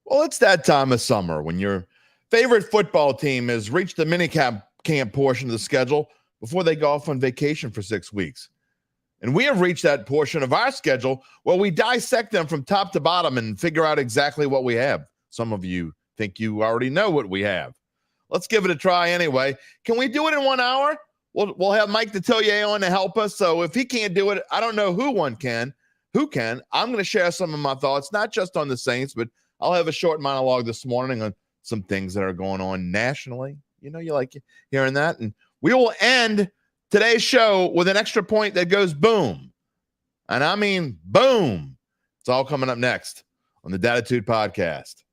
Well, it's that time of summer when your favorite football team has reached the minicamp portion of the schedule before they go off on vacation for 6 weeks. And we have reached that portion of our schedule where we dissect them from top to bottom and figure out exactly what we have. Some of you think you already know what we have. Let's give it a try anyway. Can we do it in 1 hour? We'll have Mike Detillier on to help us. So if he can't do it, I don't know who can. I'm going to share some of my thoughts, not just on the Saints, but I'll have a short monologue this morning on some things that are going on nationally. You know, you like hearing that. And we will end today's show with an extra point that goes boom. And I mean boom. It's all coming up next on the Dattitude podcast.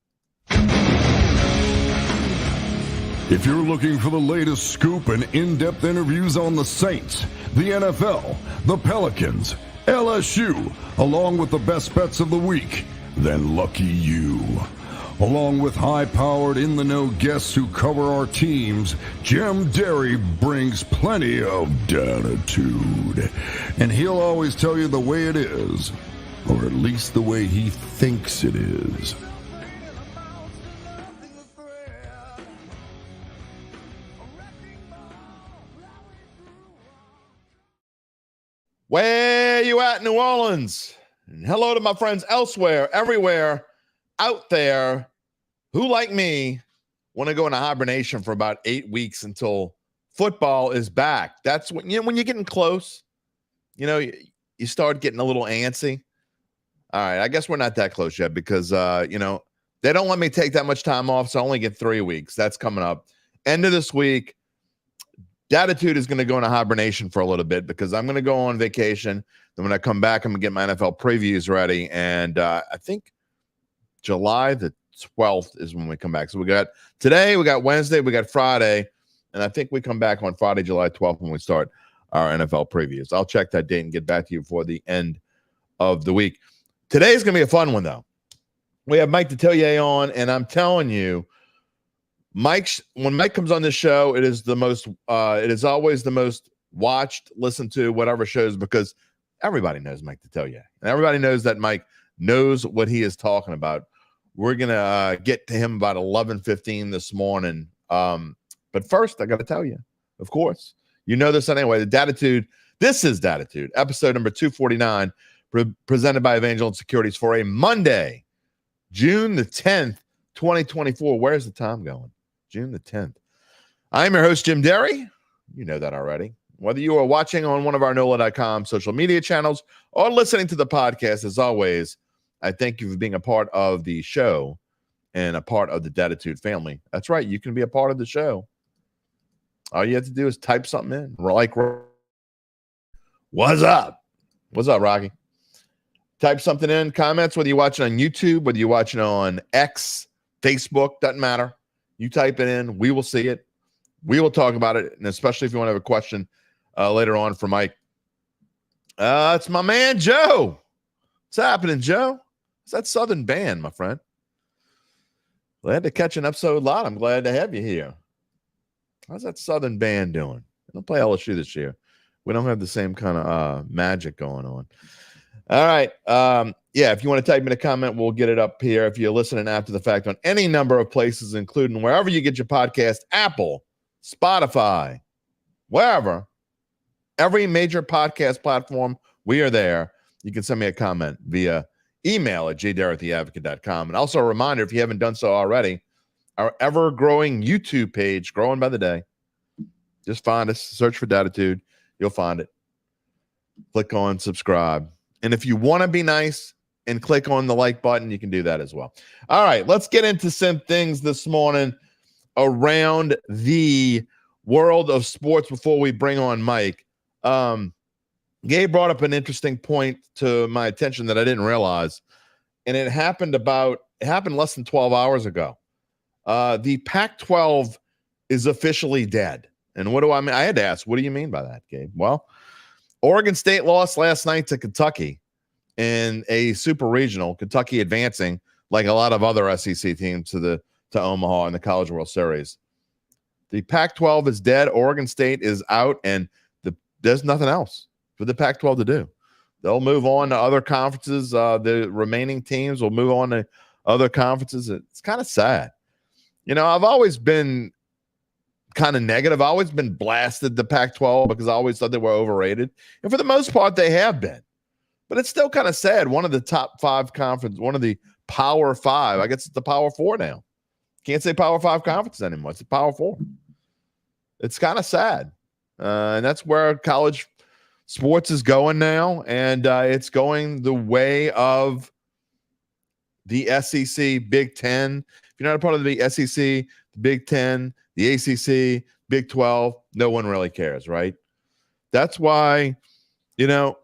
If you're looking for the latest scoop and in-depth interviews on the Saints, the NFL, the Pelicans, LSU, along with the best bets of the week, then lucky you. Along with high-powered, in-the-know guests who cover our teams, Jim Derry brings plenty of Dattitude. And he'll always tell you the way it is, or at least the way he thinks it is. Where you at, New Orleans? And hello to my friends elsewhere, everywhere, out there, who, like me, want to go into hibernation for about 8 weeks until football is back. That's when when you're getting close, you start getting a little antsy. All right, I guess we're not that close yet because, they don't let me take that much time off, so I only get 3 weeks. That's coming up. End of this week. Dattitude is going to go into hibernation for a little bit because I'm going to go on vacation. Then when I come back, I'm going to get my NFL previews ready. And I think July the 12th is when we come back. So we got today, we got Wednesday, we got Friday. And I think we come back on Friday, July 12th when we start our NFL previews. I'll check that date and get back to you before the end of the week. Today's going to be a fun one, though. We have Mike Detillier on, and I'm telling you, when Mike comes on this show, it is always the most watched, listened to, whatever shows, because everybody knows Mike Detillier. And everybody knows that Mike knows what he is talking about. We're going to get to him about 11:15 this morning. But first, I got to tell you, of course, you know this anyway, this is Dattitude, episode number 249, presented by Evangel Securities for a Monday, June the 10th, 2024. Where's the time going? June the 10th. I'm your host, Jim Derry. You know that already. Whether you are watching on one of our NOLA.com social media channels or listening to the podcast, as always, I thank you for being a part of the show and a part of the Dattitude family. That's right. You can be a part of the show. All you have to do is type something in. Like, what's up? What's up, Rocky? Type something in, comments, whether you're watching on YouTube, whether you're watching on X, Facebook, doesn't matter. You type it in, we will see it. We will talk about it, and especially if you want to have a question later on for Mike. It's my man, Joe. What's happening, Joe? It's that Southern band, my friend. Glad to catch an episode lot. I'm glad to have you here. How's that Southern band doing? They don't play LSU this year. We don't have the same kind of magic going on. All right. If you want to type in a comment, we'll get it up here. If you're listening after the fact on any number of places, including wherever you get your podcast, Apple, Spotify, wherever, every major podcast platform, we are there. You can send me a comment via email at jdarrettheadvocate.com. And also a reminder, if you haven't done so already, our ever-growing YouTube page, growing by the day. Just find us, search for Dattitude. You'll find it. Click on subscribe. And if you want to be nice and click on the like button, you can do that as well. All right, let's get into some things this morning around the world of sports before we bring on Mike. Gabe brought up an interesting point to my attention that I didn't realize, and it happened less than 12 hours ago. The Pac-12 is officially dead. And what do I mean? I had to ask, what do you mean by that, Gabe? Well, Oregon State lost last night to Kentucky in a super regional, Kentucky advancing like a lot of other SEC teams to Omaha in the College World Series. The Pac-12 is dead. Oregon State is out, and there's nothing else for the Pac-12 to do. They'll move on to other conferences. The remaining teams will move on to other conferences. It's kind of sad. You know, I've always been kind of negative. I've always been blasted the Pac-12 because I always thought they were overrated. And for the most part, they have been. But it's still kind of sad. One of the top 5 conference, one of the Power 5, I guess it's the Power 4 now. Can't say Power 5 conferences anymore. It's a Power 4. It's kind of sad. And that's where college sports is going now. And it's going the way of the SEC, Big Ten. If you're not a part of the SEC, the Big Ten, the ACC, Big 12, no one really cares, right? That's why, you know,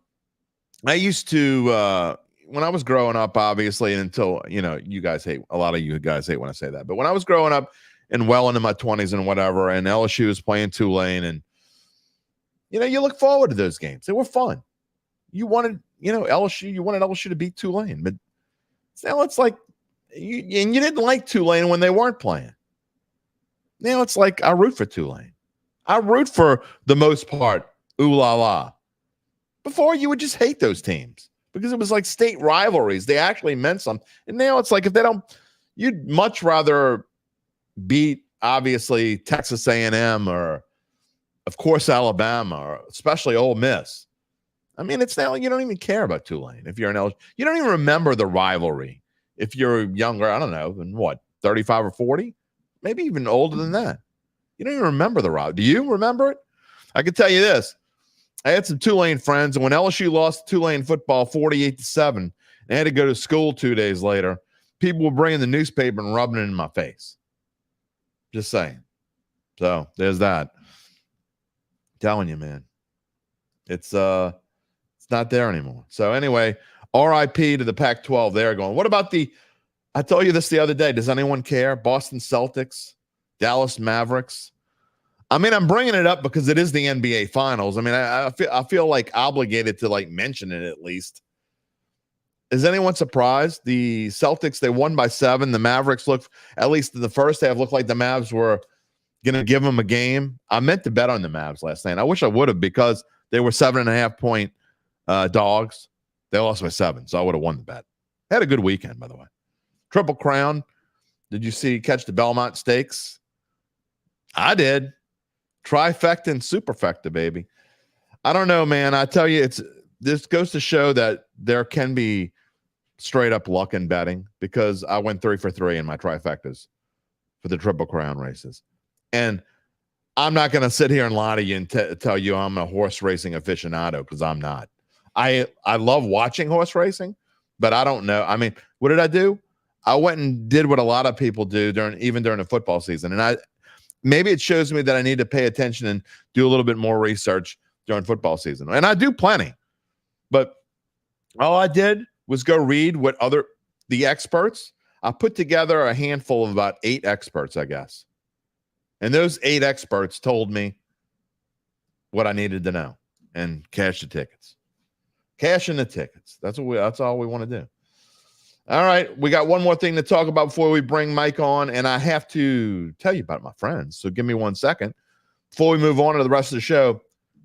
I used to, when I was growing up, obviously, and until, you know, a lot of you guys hate when I say that. But when I was growing up and well into my 20s and whatever, and LSU was playing Tulane, and, you know, you look forward to those games. They were fun. You wanted, you know, you wanted LSU to beat Tulane. But now it's like, you didn't like Tulane when they weren't playing. Now it's like, I root for Tulane. I root for the most part, ooh la la. Before, you would just hate those teams because it was like state rivalries. They actually meant something. And now it's like, if they don't, you'd much rather beat, obviously, Texas A&M or, of course, Alabama, or especially Ole Miss. I mean, it's now, you don't even care about Tulane. If you're an LSU, you don't even remember the rivalry. If you're younger, I don't know, than what, 35 or 40? Maybe even older than that. You don't even remember the rivalry. Do you remember it? I can tell you this. I had some Tulane friends, and when LSU lost Tulane football 48-7, and I had to go to school 2 days later, people were bringing the newspaper and rubbing it in my face. Just saying. So there's that. I'm telling you, man. It's not there anymore. So anyway, RIP to the Pac-12 there going. What about I told you this the other day. Does anyone care? Boston Celtics, Dallas Mavericks. I mean, I'm bringing it up because it is the NBA Finals. I mean, I feel like obligated to like mention it at least. Is anyone surprised? The Celtics, they won by 7. The Mavericks looked, at least in the first half, looked like the Mavs were going to give them a game. I meant to bet on the Mavs last night. I wish I would have because they were 7.5-point dogs. They lost by 7, so I would have won the bet. Had a good weekend, by the way. Triple Crown. Did you catch the Belmont Stakes? I did. Trifecta and superfecta, baby. I don't know, man. I tell you, this goes to show that there can be straight up luck in betting because I went 3 for 3 in my trifectas for the Triple Crown races. And I'm not going to sit here and lie to you and tell you I'm a horse racing aficionado because I'm not. I love watching horse racing, but I don't know. I mean, what did I do? I went and did what a lot of people do even during the football season. And maybe it shows me that I need to pay attention and do a little bit more research during football season. And I do plenty. But all I did was go read what the experts. I put together a handful of about 8 experts, I guess. And those 8 experts told me what I needed to know and cash the tickets. Cash in the tickets. That's all we want to do. All right, we got one more thing to talk about before we bring Mike on, and I have to tell you about my friends. So give me 1 second. Before we move on to the rest of the show,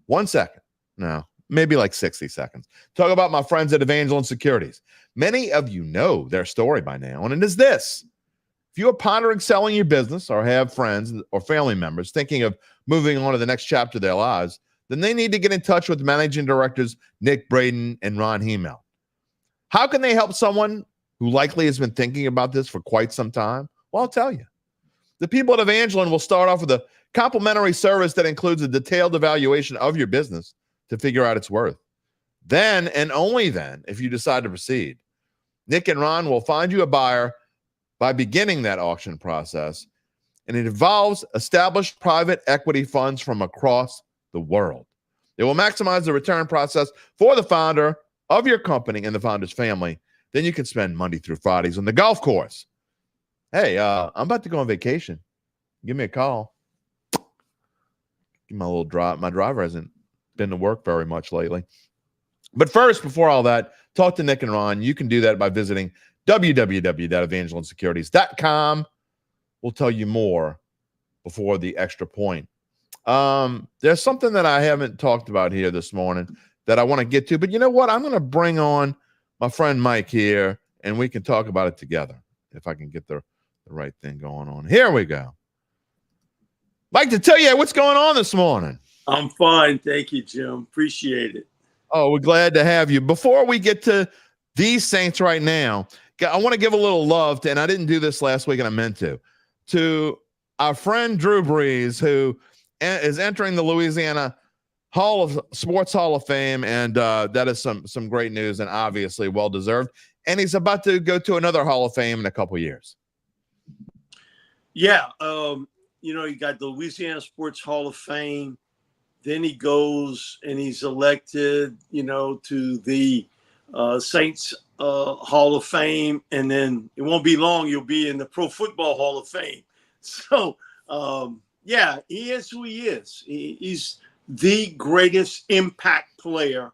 1 second. No, maybe like 60 seconds. Talk about my friends at Evangeline Securities. Many of you know their story by now, and it is this. If you are pondering selling your business or have friends or family members thinking of moving on to the next chapter of their lives, then they need to get in touch with managing directors Nick Braden and Ron Hemel. How can they help someone who likely has been thinking about this for quite some time? Well, I'll tell you. The people at Evangeline will start off with a complimentary service that includes a detailed evaluation of your business to figure out its worth. Then, and only then, if you decide to proceed, Nick and Ron will find you a buyer by beginning that auction process, and it involves established private equity funds from across the world. They will maximize the return process for the founder of your company and the founder's family. Then you can spend Monday through Fridays on the golf course. Hey, I'm about to go on vacation. Give me a call. Give my little drive. My driver hasn't been to work very much lately. But first, before all that, talk to Nick and Ron. You can do that by visiting www.evangelinesecurities.com. We'll tell you more before the extra point. There's something that I haven't talked about here this morning that I want to get to. But you know what? I'm going to bring on my friend Mike here, and we can talk about it together. if I can get the right thing going on. Here we go. Like to tell you what's going on this morning. I'm fine. Thank you, Jim. Appreciate it. Oh, we're glad to have you. Before we get to these Saints right now, I want to give a little love to, and I didn't do this last week and I meant to our friend Drew Brees, who is entering the Louisiana Sports Hall of Fame, and that is some great news and obviously well-deserved. And he's about to go to another Hall of Fame in a couple years. Yeah. You got the Louisiana Sports Hall of Fame. Then he goes and he's elected, to the Saints Hall of Fame. And then it won't be long, you'll be in the Pro Football Hall of Fame. So, yeah, he is who he is. He's the greatest impact player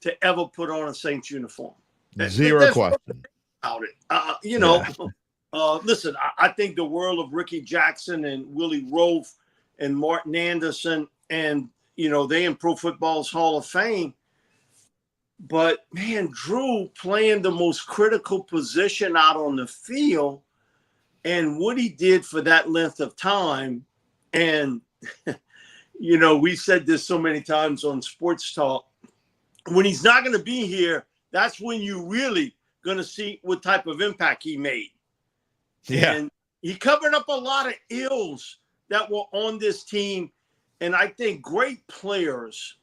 to ever put on a Saints uniform. Zero question about it. Listen, I think the world of Ricky Jackson and Willie Rofe and Martin Anderson, and they in Pro Football's Hall of Fame. But man, Drew playing the most critical position out on the field, and what he did for that length of time. And we said this so many times on Sports Talk. When he's not going to be here, that's when you really going to see what type of impact he made. Yeah. And he covered up a lot of ills that were on this team. And I think great players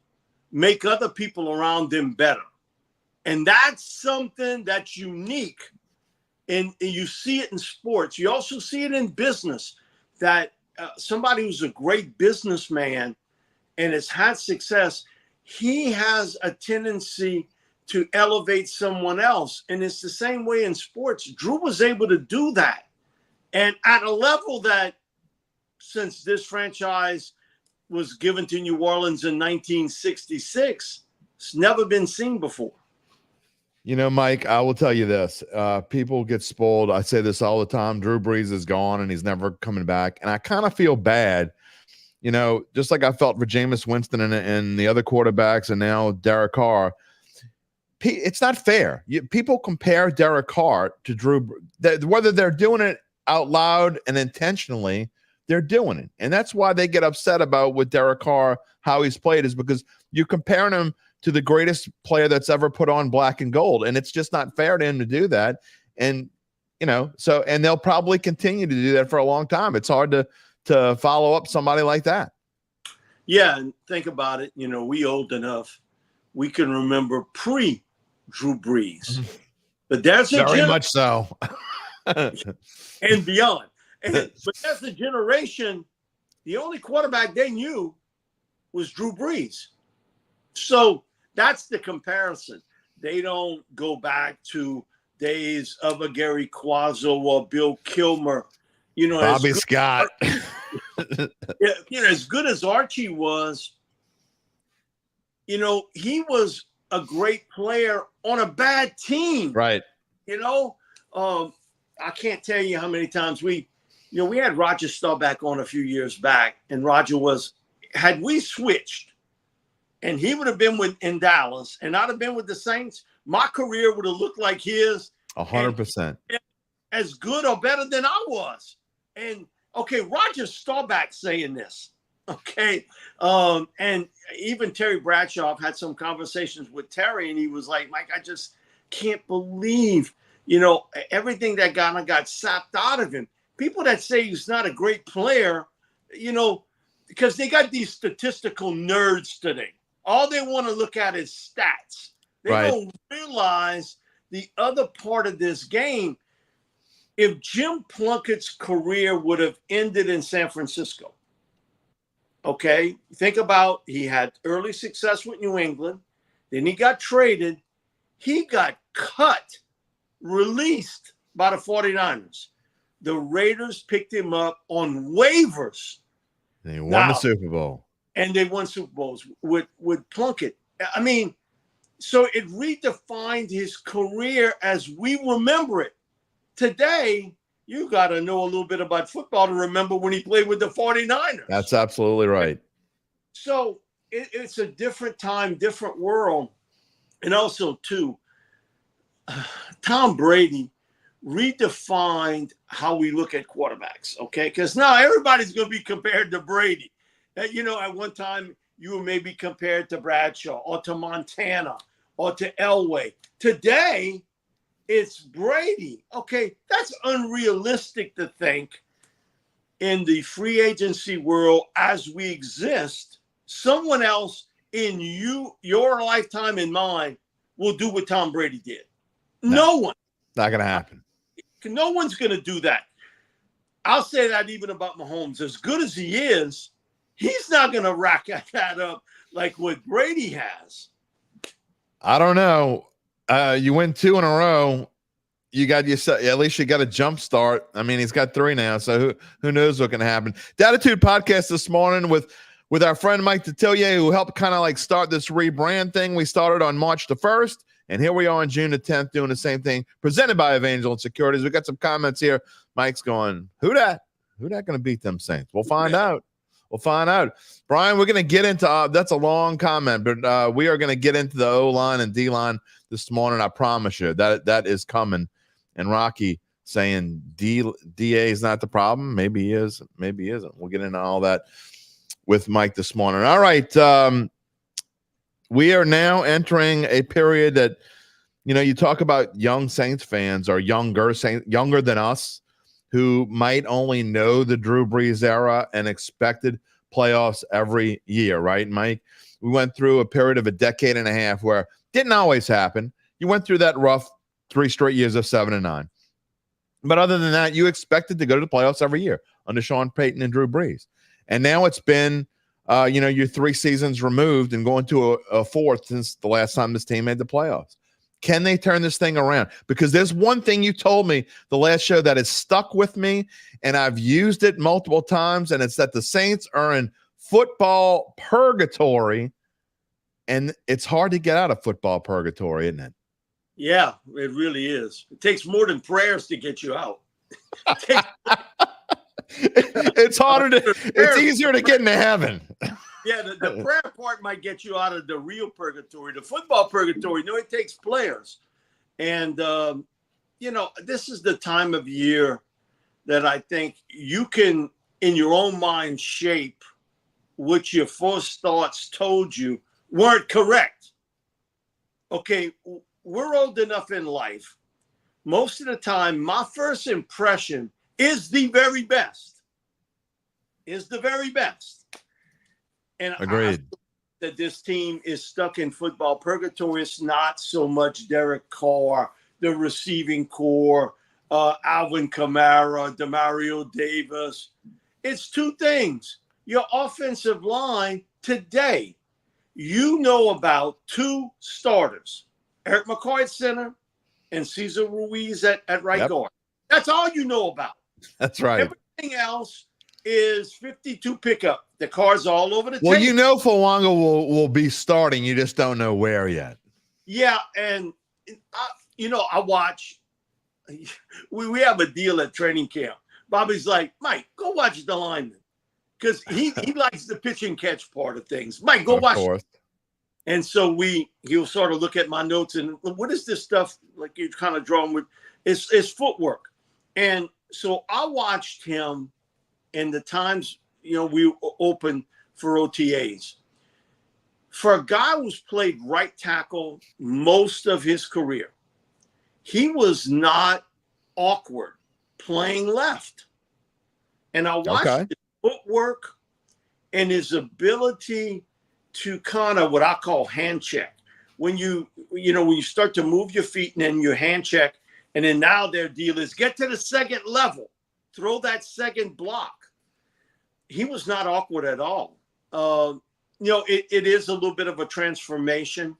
make other people around them better. And that's something that's unique. And you see it in sports. You also see it in business, that somebody who's a great businessman and has had success, he has a tendency to elevate someone else. And it's the same way in sports. Drew was able to do that. And at a level that, since this franchise was given to New Orleans in 1966, it's never been seen before. Mike, I will tell you this. People get spoiled. I say this all the time. Drew Brees is gone and he's never coming back. And I kind of feel bad, just like I felt for Jameis Winston and the other quarterbacks and now Derek Carr. It's not fair. People compare Derek Carr to Drew. Whether they're doing it out loud and intentionally, they're doing it. And that's why they get upset about with Derek Carr, how he's played, is because you're comparing him to the greatest player that's ever put on black and gold. And it's just not fair to him to do that. And, and they'll probably continue to do that for a long time. It's hard to follow up somebody like that. Yeah. And think about it. We old enough. We can remember pre-Drew Brees. But there's very much so. And beyond. But as a generation, the only quarterback they knew was Drew Brees. So that's the comparison. They don't go back to days of a Gary Quazzo or Bill Kilmer. Bobby Scott. As good as Archie was, he was a great player on a bad team. Right. I can't tell you how many times we had Roger Staubach on a few years back, and Roger had we switched and he would have been in Dallas and I'd have been with the Saints, my career would have looked like his. 100%. As good or better than I was. And okay, Roger Staubach saying this. Okay. And even Terry Bradshaw, I've had some conversations with Terry, and he was like, Mike, I just can't believe everything that got sapped out of him. People that say he's not a great player, because they got these statistical nerds today. All they want to look at is stats. They don't realize the other part of this game. If Jim Plunkett's career would have ended in San Francisco, okay, think about, he had early success with New England. Then he got traded. He got cut, released by the 49ers. The Raiders picked him up on waivers. They won the Super Bowl. And they won Super Bowls with Plunkett. I mean, so it redefined his career as we remember it. Today, you got to know a little bit about football to remember when he played with the 49ers. That's absolutely right. So it's a different time, different world. And also, too, Tom Brady redefined how we look at quarterbacks, okay? Because now everybody's going to be compared to Brady. You know, at one time, you were maybe compared to Bradshaw or to Montana or to Elway. Today, it's Brady. Okay, that's unrealistic to think in the free agency world as we exist. Someone else in your lifetime and mine will do what Tom Brady did. No one. Not going to happen. No one's going to do that. I'll say that even about Mahomes. As good as he is, he's not going to rack that up like what Brady has. I don't know. You win 2 in a row. You got at least you got a jump start. I mean, he's got 3 now, so who knows what can happen. Dattitude podcast this morning with our friend Mike Detillier, who helped kind of like start this rebrand thing. We started on March the 1st. And here we are on June the 10th doing the same thing, presented by Evangel Securities. We got some comments here. Mike's going, who that going to beat them Saints? We'll find out. We'll find out. Brian, we're going to get into that's a long comment, but we are going to get into the O-line and D-line this morning. I promise you that is coming. And Rocky saying DA is not the problem. Maybe he is. Maybe he isn't. We'll get into all that with Mike this morning. All right. We are now entering a period that, you know, you talk about young Saints fans or younger than us who might only know the Drew Brees era and expected playoffs every year, right, Mike? We went through a period of a decade and a half where it didn't always happen. You went through that rough 3 straight years of 7-9. But other than that, you expected to go to the playoffs every year under Sean Payton and Drew Brees. And now it's been you're 3 seasons removed and going to a 4th since the last time this team made the playoffs. Can they turn this thing around? Because there's one thing you told me the last show that has stuck with me, and I've used it multiple times, and it's that the Saints are in football purgatory, and it's hard to get out of football purgatory, isn't it? Yeah, it really is. It takes more than prayers to get you out. It's harder it's easier to get into heaven. Yeah, the prayer part might get you out of the real purgatory. The football purgatory, no, it takes players. And, this is the time of year that I think you can, in your own mind, shape what your first thoughts told you weren't correct. Okay, we're old enough in life. Most of the time, my first impression is the very best. And agreed. That this team is stuck in football purgatory. It's not so much Derek Carr, the receiving core, Alvin Kamara, Demario Davis. It's 2 things. Your offensive line today, you know about 2 starters, Eric McCoy at center and Cesar Ruiz at right guard. That's all you know about. That's right. Everything else is 52 pickup. The car's all over the Well, tape. you know Fuanga will be starting. You just don't know where yet. Yeah, and I watch. We have a deal at training camp. Bobby's like, Mike, go watch the lineman. Because he likes the pitch and catch part of things. Mike, go watch. Course. And so he'll sort of look at my notes and what is this stuff like you're kind of drawing with? It's footwork. And so I watched him in the times, we open for OTAs. For a guy who's played right tackle most of his career, he was not awkward playing left. And I watched his footwork and his ability to kind of what I call hand check. When you start to move your feet and then your hand check, and then now their deal is get to the second level, throw that second block. He was not awkward at all. It is a little bit of a transformation.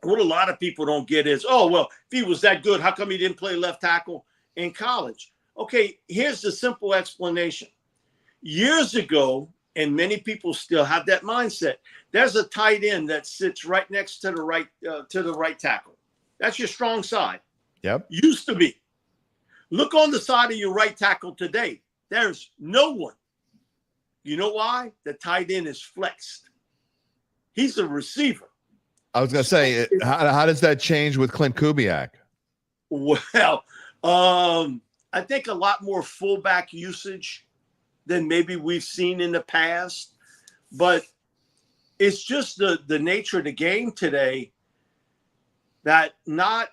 What a lot of people don't get is, if he was that good, how come he didn't play left tackle in college? Okay, here's the simple explanation. Years ago, and many people still have that mindset, there's a tight end that sits right next to the right tackle. That's your strong side. Yep. Used to be. Look on the side of your right tackle today. There's no one. You know why? The tight end is flexed. He's a receiver. I was going to say, how does that change with Clint Kubiak? Well, I think a lot more fullback usage than maybe we've seen in the past, but it's just the nature of the game today that not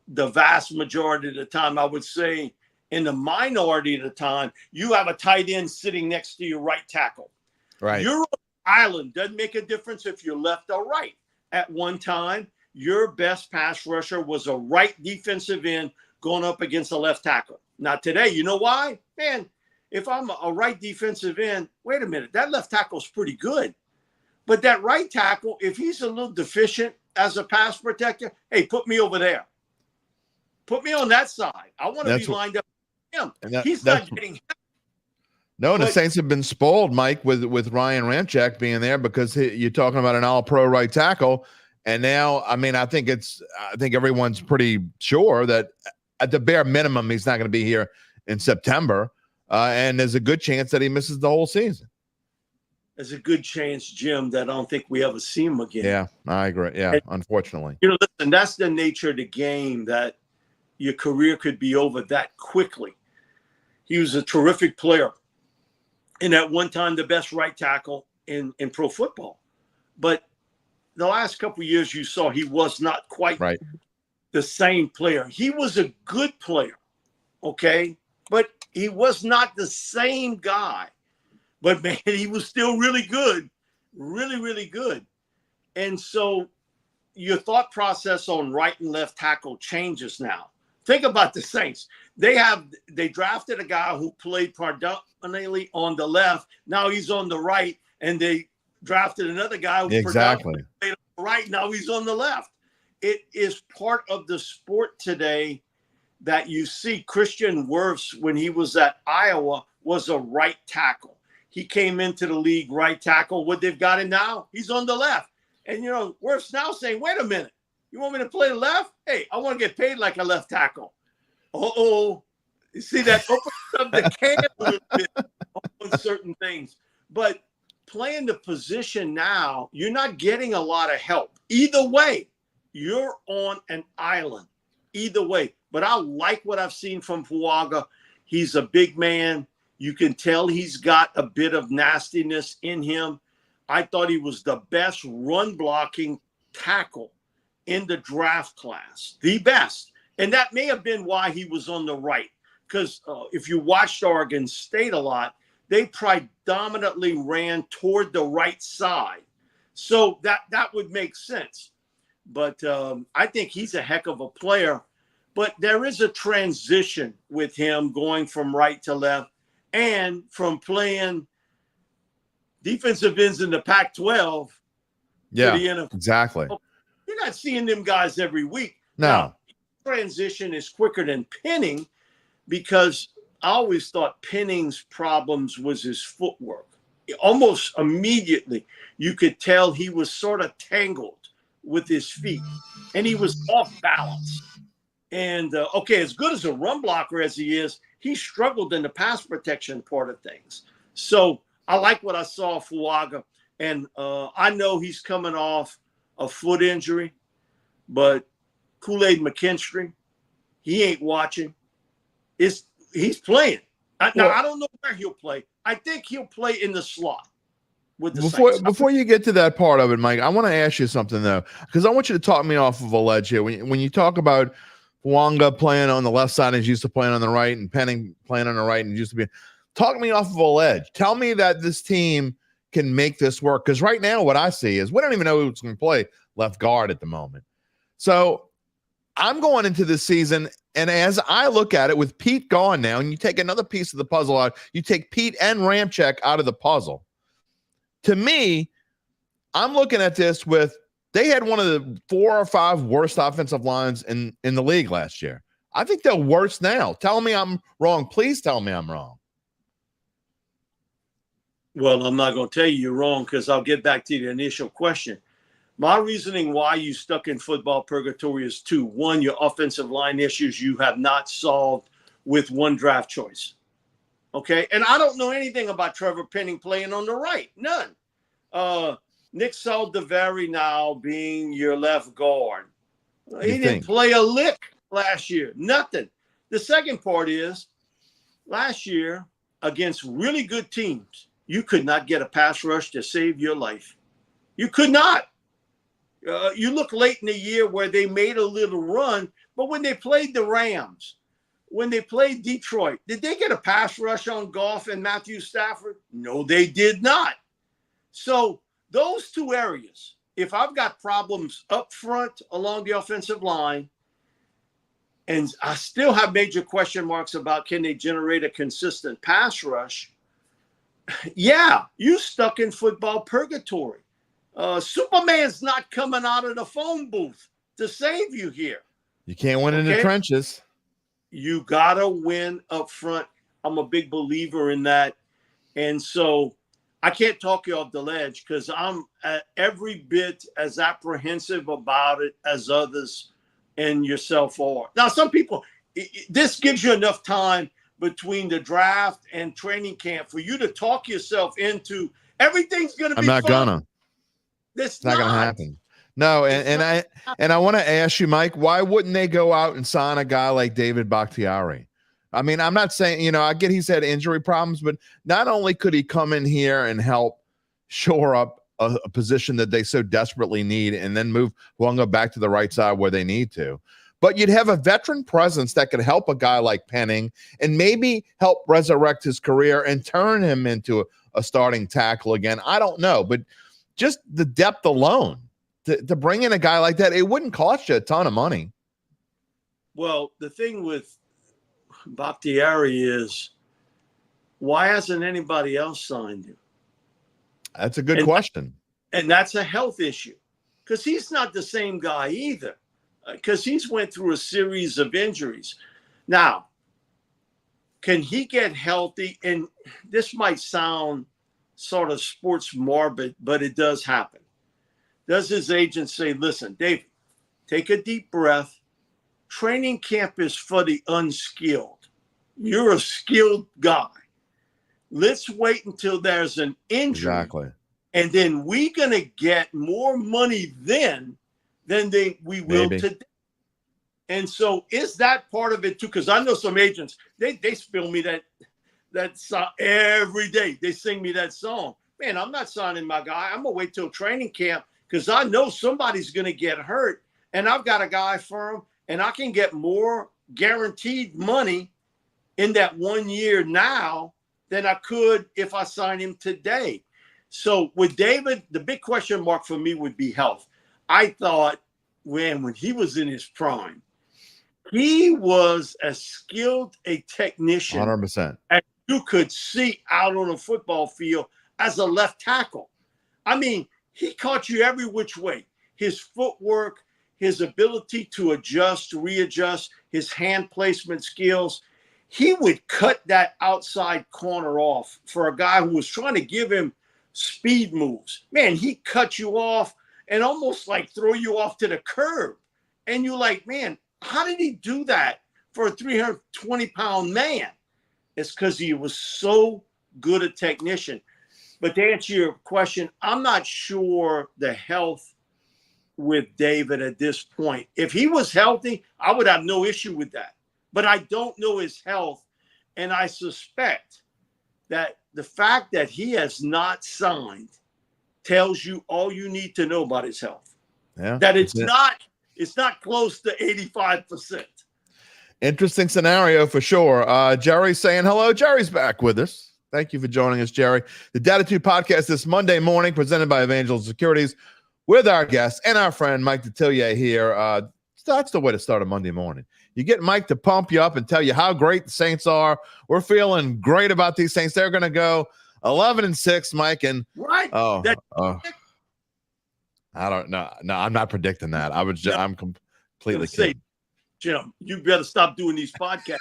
the vast majority of the time, I would say in the minority of the time, you have a tight end sitting next to your right tackle. Right. You're on the island. Doesn't make a difference if you're left or right. At one time, your best pass rusher was a right defensive end going up against a left tackle. Not today. You know why? Man, if I'm a right defensive end, wait a minute, that left tackle's pretty good. But that right tackle, if he's a little deficient as a pass protector, hey, put me over there. Put me on that side. I want to be lined up with him. He's not getting help. No, and the Saints have been spoiled, Mike, with Ryan Ramczyk being there because you're talking about an all-pro right tackle. And now, I mean, I think everyone's pretty sure that at the bare minimum, he's not going to be here in September. And there's a good chance that he misses the whole season. There's a good chance, Jim, that I don't think we ever see him again. Yeah, I agree. Yeah, and, unfortunately. You know, listen, that's the nature of the game, that your career could be over that quickly. He was a terrific player. And at one time, the best right tackle in pro football. But the last couple of years, you saw he was not quite the same player. He was a good player, okay? But he was not the same guy. But, man, he was still really good, really, really good. And so your thought process on right and left tackle changes now. Think about the Saints. They drafted a guy who played predominantly on the left. Now he's on the right, and they drafted another guy who predominantly played on the right. Now he's on the left. It is part of the sport today that you see. Christian Wirfs, when he was at Iowa, was a right tackle. He came into the league right tackle. What they've got him now, he's on the left. And, you know, Wirfs now saying, wait a minute. You want me to play left? Hey, I want to get paid like a left tackle. Uh-oh. You see, that opens up the can a little bit on certain things. But playing the position now, you're not getting a lot of help. Either way, you're on an island. Either way. But I like what I've seen from Fuaga. He's a big man. You can tell he's got a bit of nastiness in him. I thought he was the best run-blocking tackle in the draft class, the best. And that may have been why he was on the right. Because if you watched Oregon State a lot, they predominantly ran toward the right side. So that would make sense. But I think he's a heck of a player. But there is a transition with him going from right to left and from playing defensive ends in the Pac-12 to the NFL. Exactly. You're not seeing them guys every week. No. Now, transition is quicker than Penning, because I always thought Penning's problems was his footwork. Almost immediately, you could tell he was sort of tangled with his feet, and he was off balance. And, as good as a run blocker as he is, he struggled in the pass protection part of things. So I like what I saw of Fuaga, and I know he's coming off a foot injury, but Kool-Aid McKinstry, he ain't watching. He's playing. Now, I don't know where he'll play. I think he'll play in the slot with the Saints. Before you get to that part of it, Mike, I want to ask you something, though, because I want you to talk me off of a ledge here. When you talk about Fuaga playing on the left side and he's used to playing on the right, and Penning playing on the right and used to be – talk me off of a ledge. Tell me that this team can make this work, because right now what I see is we don't even know who's going to play left guard at the moment. So I'm going into this season, and as I look at it with Pete gone now, and you take another piece of the puzzle out, you take Pete and Ramczyk out of the puzzle. To me, I'm looking at this with they had one of the 4 or 5 worst offensive lines in the league last year. I think they're worse now. Tell me I'm wrong. Please tell me I'm wrong. Well, I'm not going to tell you you're wrong, because I'll get back to the initial question. My reasoning why you stuck in football purgatory is 2. 1, your offensive line issues you have not solved with one draft choice. Okay? And I don't know anything about Trevor Penning playing on the right. None. Nick Saldiveri now being your left guard. He didn't play a lick last year. Nothing. The second part is last year against really good teams, you could not get a pass rush to save your life. You could not. You look late in the year where they made a little run, but when they played the Rams, when they played Detroit, did they get a pass rush on Goff and Matthew Stafford? No, they did not. So those two areas, if I've got problems up front along the offensive line, and I still have major question marks about can they generate a consistent pass rush, yeah, you stuck in football purgatory. Superman's not coming out of the phone booth to save you here. You can't win in the trenches. You got to win up front. I'm a big believer in that. And so I can't talk you off the ledge because I'm every bit as apprehensive about it as others and yourself are. Now, some people, this gives you enough time between the draft and training camp for you to talk yourself into everything's going to be I'm not fun. gonna. It's not going to happen. No, and I want to ask you, Mike, why wouldn't they go out and sign a guy like David Bakhtiari? I mean, I'm not saying, I get he's had injury problems, but not only could he come in here and help shore up a position that they so desperately need and then move Wonga back to the right side where they need to, but you'd have a veteran presence that could help a guy like Penning and maybe help resurrect his career and turn him into a starting tackle again. I don't know, but just the depth alone to bring in a guy like that, it wouldn't cost you a ton of money. Well, the thing with Bakhtiari is, why hasn't anybody else signed him? That's a good question. And that's a health issue because he's not the same guy either because he's went through a series of injuries. Now, can he get healthy? And this might sound sort of sports morbid, but it does happen. Does his agent say, listen, David, take a deep breath. Training camp is for the unskilled. You're a skilled guy. Let's wait until there's an injury. Exactly. And then we're going to get more money then than we will today. And so is that part of it too? Because I know some agents, they spill me that song every day. They sing me that song. Man, I'm not signing my guy. I'm going to wait till training camp because I know somebody's going to get hurt. And I've got a guy for him. And I can get more guaranteed money in that 1 year now than I could if I sign him today. So with David, the big question mark for me would be health. I thought when he was in his prime, he was as skilled a technician 100%. as you could see out on a football field as a left tackle. I mean, he caught you every which way. His footwork, his ability to adjust, readjust, his hand placement skills. He would cut that outside corner off for a guy who was trying to give him speed moves. Man, he cut you off and almost like throw you off to the curb. And you're like, man, how did he do that for a 320-pound man? It's because he was so good a technician. But to answer your question, I'm not sure the health with David at this point. If he was healthy, I would have no issue with that. But I don't know his health. And I suspect that the fact that he has not signed tells you all you need to know about his health. Yeah. That it's not close to 85%. Interesting scenario for sure. Jerry's saying hello. Jerry's back with us. Thank you for joining us, Jerry. The Dattitude podcast this Monday morning, presented by Evangel Securities, with our guest and our friend Mike Detillier here. That's the way to start a Monday morning. You get Mike to pump you up and tell you how great the Saints are. We're feeling great about these Saints. They're going to go 11-6, Mike. And right. I don't know. No, I'm not predicting that. I'm completely kidding. Jim, you better stop doing these podcasts.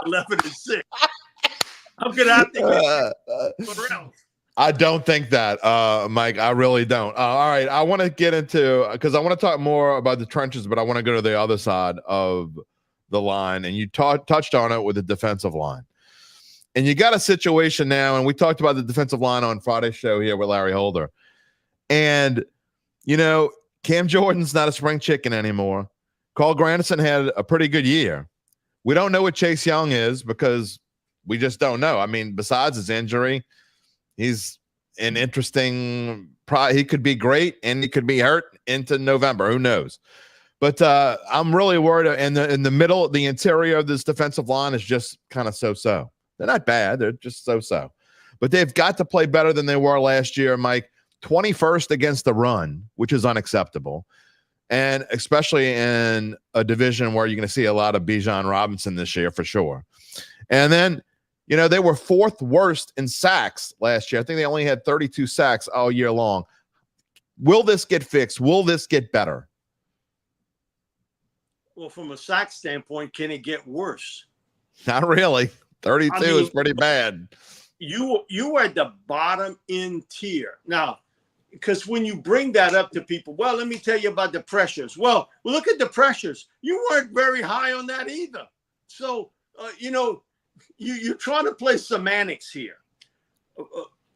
11-6. I'm going to have to get around. I don't think that, Mike. I really don't. All right. I want to get into, because I want to talk more about the trenches, but I want to go to the other side of the line. And you touched on it with the defensive line. And you got a situation now, and we talked about the defensive line on Friday's show here with Larry Holder. And, Cam Jordan's not a spring chicken anymore. Carl Granderson had a pretty good year. We don't know what Chase Young is because we just don't know. I mean, besides his injury, he's an interesting. He could be great and he could be hurt into November. Who knows? But I'm really worried. In the middle, the interior of this defensive line is just kind of so-so. They're not bad. They're just so-so. But they've got to play better than they were last year, Mike. 21st against the run, which is unacceptable. And especially in a division where you're going to see a lot of Bijan Robinson this year for sure. And then, they were 4th worst in sacks last year. I think they only had 32 sacks all year long. Will this get fixed? Will this get better? Well, from a sack standpoint, can it get worse? Not really. 32 is pretty bad. You are at the bottom end tier. Now, because when you bring that up to people, well, let me tell you about the pressures. Well, look at the pressures. You weren't very high on that either. So, you're trying to play semantics here.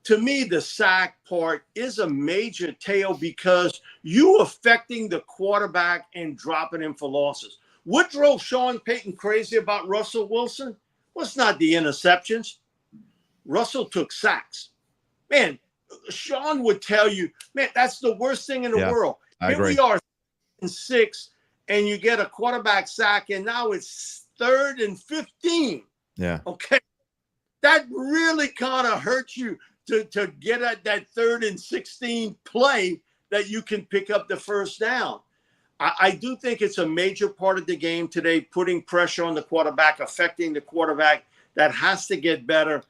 To me, the sack part is a major tale because you affecting the quarterback and dropping him for losses. What drove Sean Payton crazy about Russell Wilson was not the interceptions. Russell took sacks. Man, Sean would tell you, man, that's the worst thing in the world. I agree. We are in 6, and you get a quarterback sack, and now it's 3rd and 15. Yeah. Okay. That really kind of hurts you to get at that 3rd and 16 play that you can pick up the first down. I do think it's a major part of the game today, putting pressure on the quarterback, affecting the quarterback. That has to get better.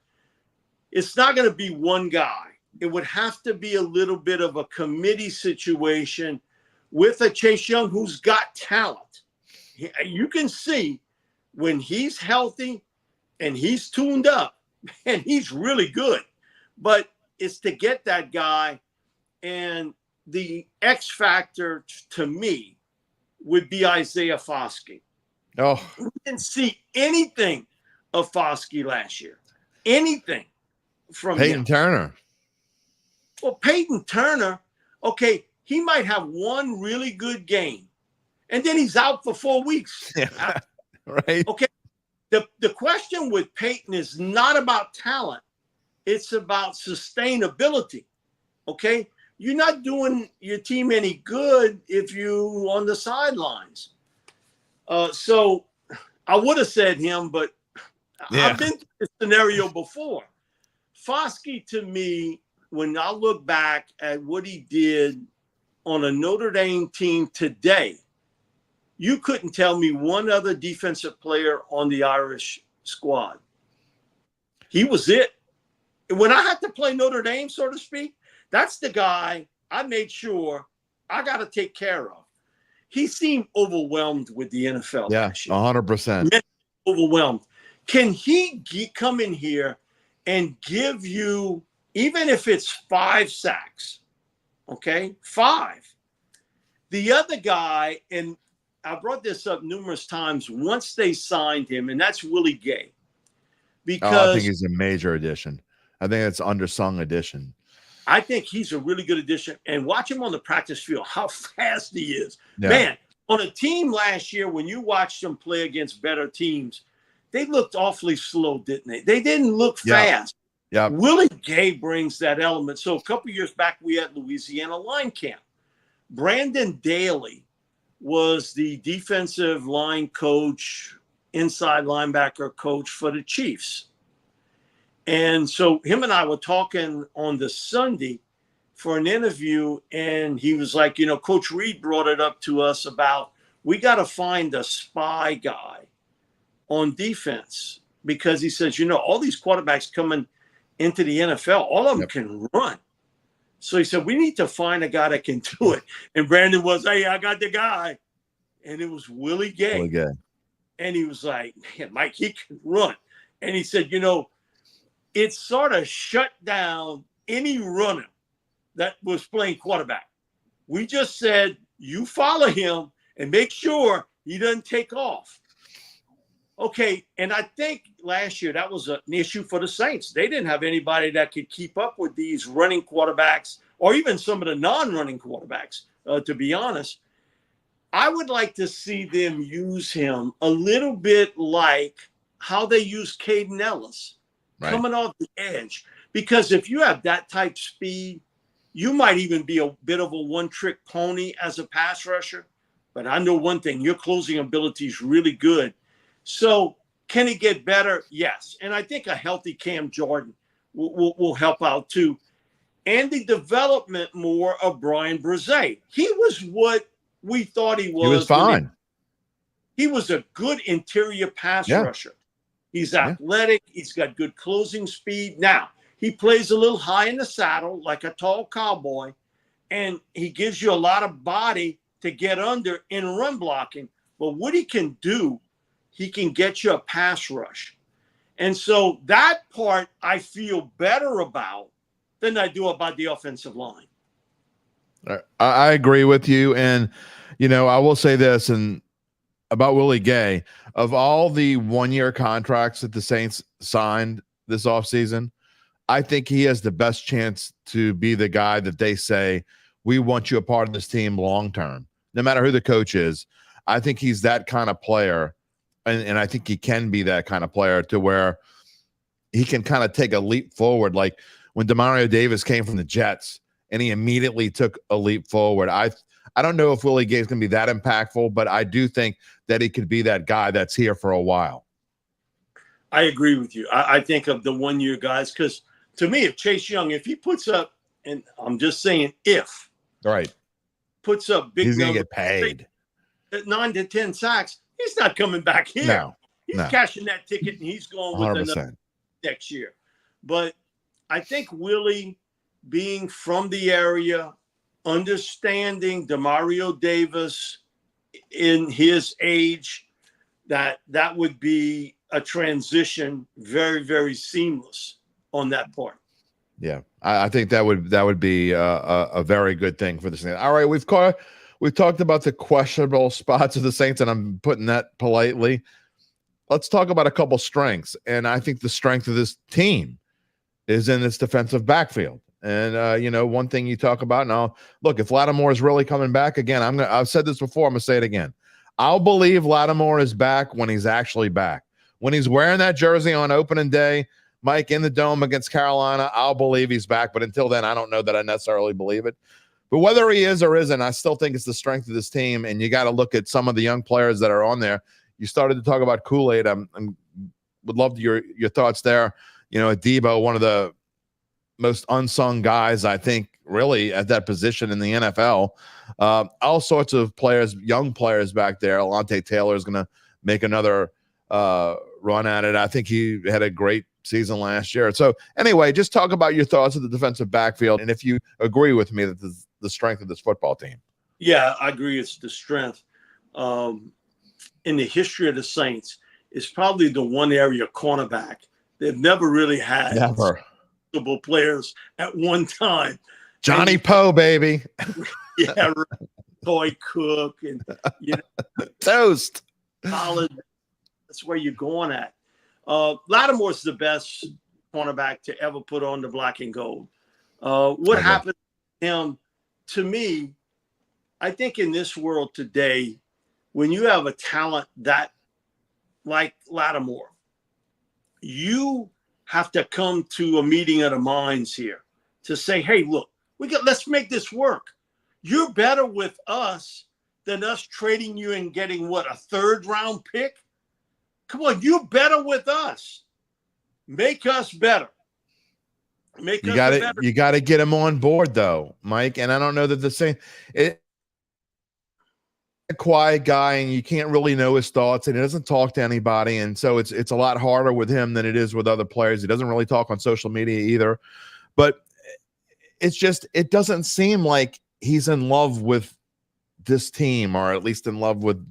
It's not going to be one guy. It would have to be a little bit of a committee situation with a Chase Young who's got talent. You can see when he's healthy and he's tuned up, and he's really good. But it's to get that guy, and the X factor to me would be Isaiah Foskey. Oh, We didn't see anything of Foskey last year. Anything from Peyton him. Turner. Well, Peyton Turner, okay, he might have one really good game, and then he's out for 4 weeks. Yeah, right. Okay, the question with Peyton is not about talent. It's about sustainability, okay? You're not doing your team any good if you on the sidelines. So I would have said him, but I've been through this scenario before. Foskey, to me, when I look back at what he did on a Notre Dame team today, you couldn't tell me one other defensive player on the Irish squad. He was it. When I had to play Notre Dame, so to speak, that's the guy I made sure I got to take care of. He seemed overwhelmed with the NFL. Yeah, 100%. Overwhelmed. Can he come in here and give you, even if it's 5 sacks, okay, 5. The other guy, and I brought this up numerous times, once they signed him, and that's Willie Gay. Because I think he's a major addition. I think it's undersung addition. I think he's a really good addition. And watch him on the practice field, how fast he is. Yeah. Man, on a team last year, when you watched them play against better teams, they looked awfully slow, didn't they? They didn't look fast. Yeah. Willie Gay brings that element. So a couple years back, we had Louisiana line camp. Brandon Daly was the defensive line coach, inside linebacker coach for the Chiefs. And so him and I were talking on the Sunday for an interview, and he was like, Coach Reed brought it up to us about we got to find a spy guy on defense because he says, all these quarterbacks coming into the NFL, all of them can run. So he said, we need to find a guy that can do it. And Brandon was, hey, I got the guy. And it was Willie Gay. Willie Gay. And he was like, man, Mike, he can run. And he said, it sort of shut down any runner that was playing quarterback. We just said, you follow him and make sure he doesn't take off. Okay, and I think last year that was an issue for the Saints. They didn't have anybody that could keep up with these running quarterbacks or even some of the non-running quarterbacks, to be honest. I would like to see them use him a little bit like how they use Caden Ellis, coming off the edge. Because if you have that type speed, you might even be a bit of a one-trick pony as a pass rusher. But I know one thing, your closing ability is really good. So can it get better? Yes. And I think a healthy Cam Jordan will help out too. And the development more of Brian Brzee. He was what we thought he was. He was fine. He was a good interior pass rusher. He's athletic. He's got good closing speed. Now, he plays a little high in the saddle like a tall cowboy, and he gives you a lot of body to get under in run blocking. But what he can do, he can get you a pass rush. And so that part I feel better about than I do about the offensive line. I agree with you. And, I will say this and about Willie Gay. Of all the one-year contracts that the Saints signed this offseason, I think he has the best chance to be the guy that they say, we want you a part of this team long-term, no matter who the coach is. I think he's that kind of player, and I think he can be that kind of player to where he can kind of take a leap forward. Like when Demario Davis came from the Jets and he immediately took a leap forward. I don't know if Willie Gay is going to be that impactful, but I do think that he could be that guy that's here for a while. I agree with you. I think of the one-year guys because to me, if Chase Young, if he puts up, and I'm just saying if, puts up big he's going to numbers, get paid 9 to 10 sacks, he's not coming back here. He's cashing that ticket and he's going with 100%. another next year. But I think Willie, being from the area, understanding Demario Davis in his age, that would be a transition very, very seamless on that part. Yeah, I think that would be a very good thing for the Saints. All right, we've talked about the questionable spots of the Saints, and I'm putting that politely. Let's talk about a couple strengths, and I think the strength of this team is in its defensive backfield. And one thing you talk about now, look, if Lattimore is really coming back again, I've said this before, I'm gonna say it again. I'll believe Lattimore is back when he's actually back. When he's wearing that jersey on opening day, Mike, in the Dome against Carolina, I'll believe he's back. But until then, I don't know that I necessarily believe it. But whether he is or isn't, I still think it's the strength of this team. And you got to look at some of the young players that are on there. You started to talk about Kool-Aid. I would love your thoughts there. Debo, one of the most unsung guys, I think, really at that position in the NFL. All sorts of players, young players back there. Alontae Taylor is going to make another run at it. I think he had a great season last year. So anyway, just talk about your thoughts of the defensive backfield and if you agree with me that this is the strength of this football team. Yeah, I agree. It's the strength. In the history of the Saints, it's probably the one area cornerback. They've never really had players at one time. Johnny Poe, baby. Yeah, Toy Cook and Toast. Solid. That's where you're going at. Lattimore's the best cornerback to ever put on the black and gold. What happened to him, to me, I think in this world today, when you have a talent that like Lattimore, you have to come to a meeting of the minds here to say, hey, look, let's make this work. You're better with us than us trading you and getting a 3rd round pick. Come on, you better with us. Make us better. You got to get him on board, though, Mike. And I don't know that the same. A quiet guy, and you can't really know his thoughts, and he doesn't talk to anybody, and so it's a lot harder with him than it is with other players. He doesn't really talk on social media either. But it doesn't seem like he's in love with this team, or at least in love with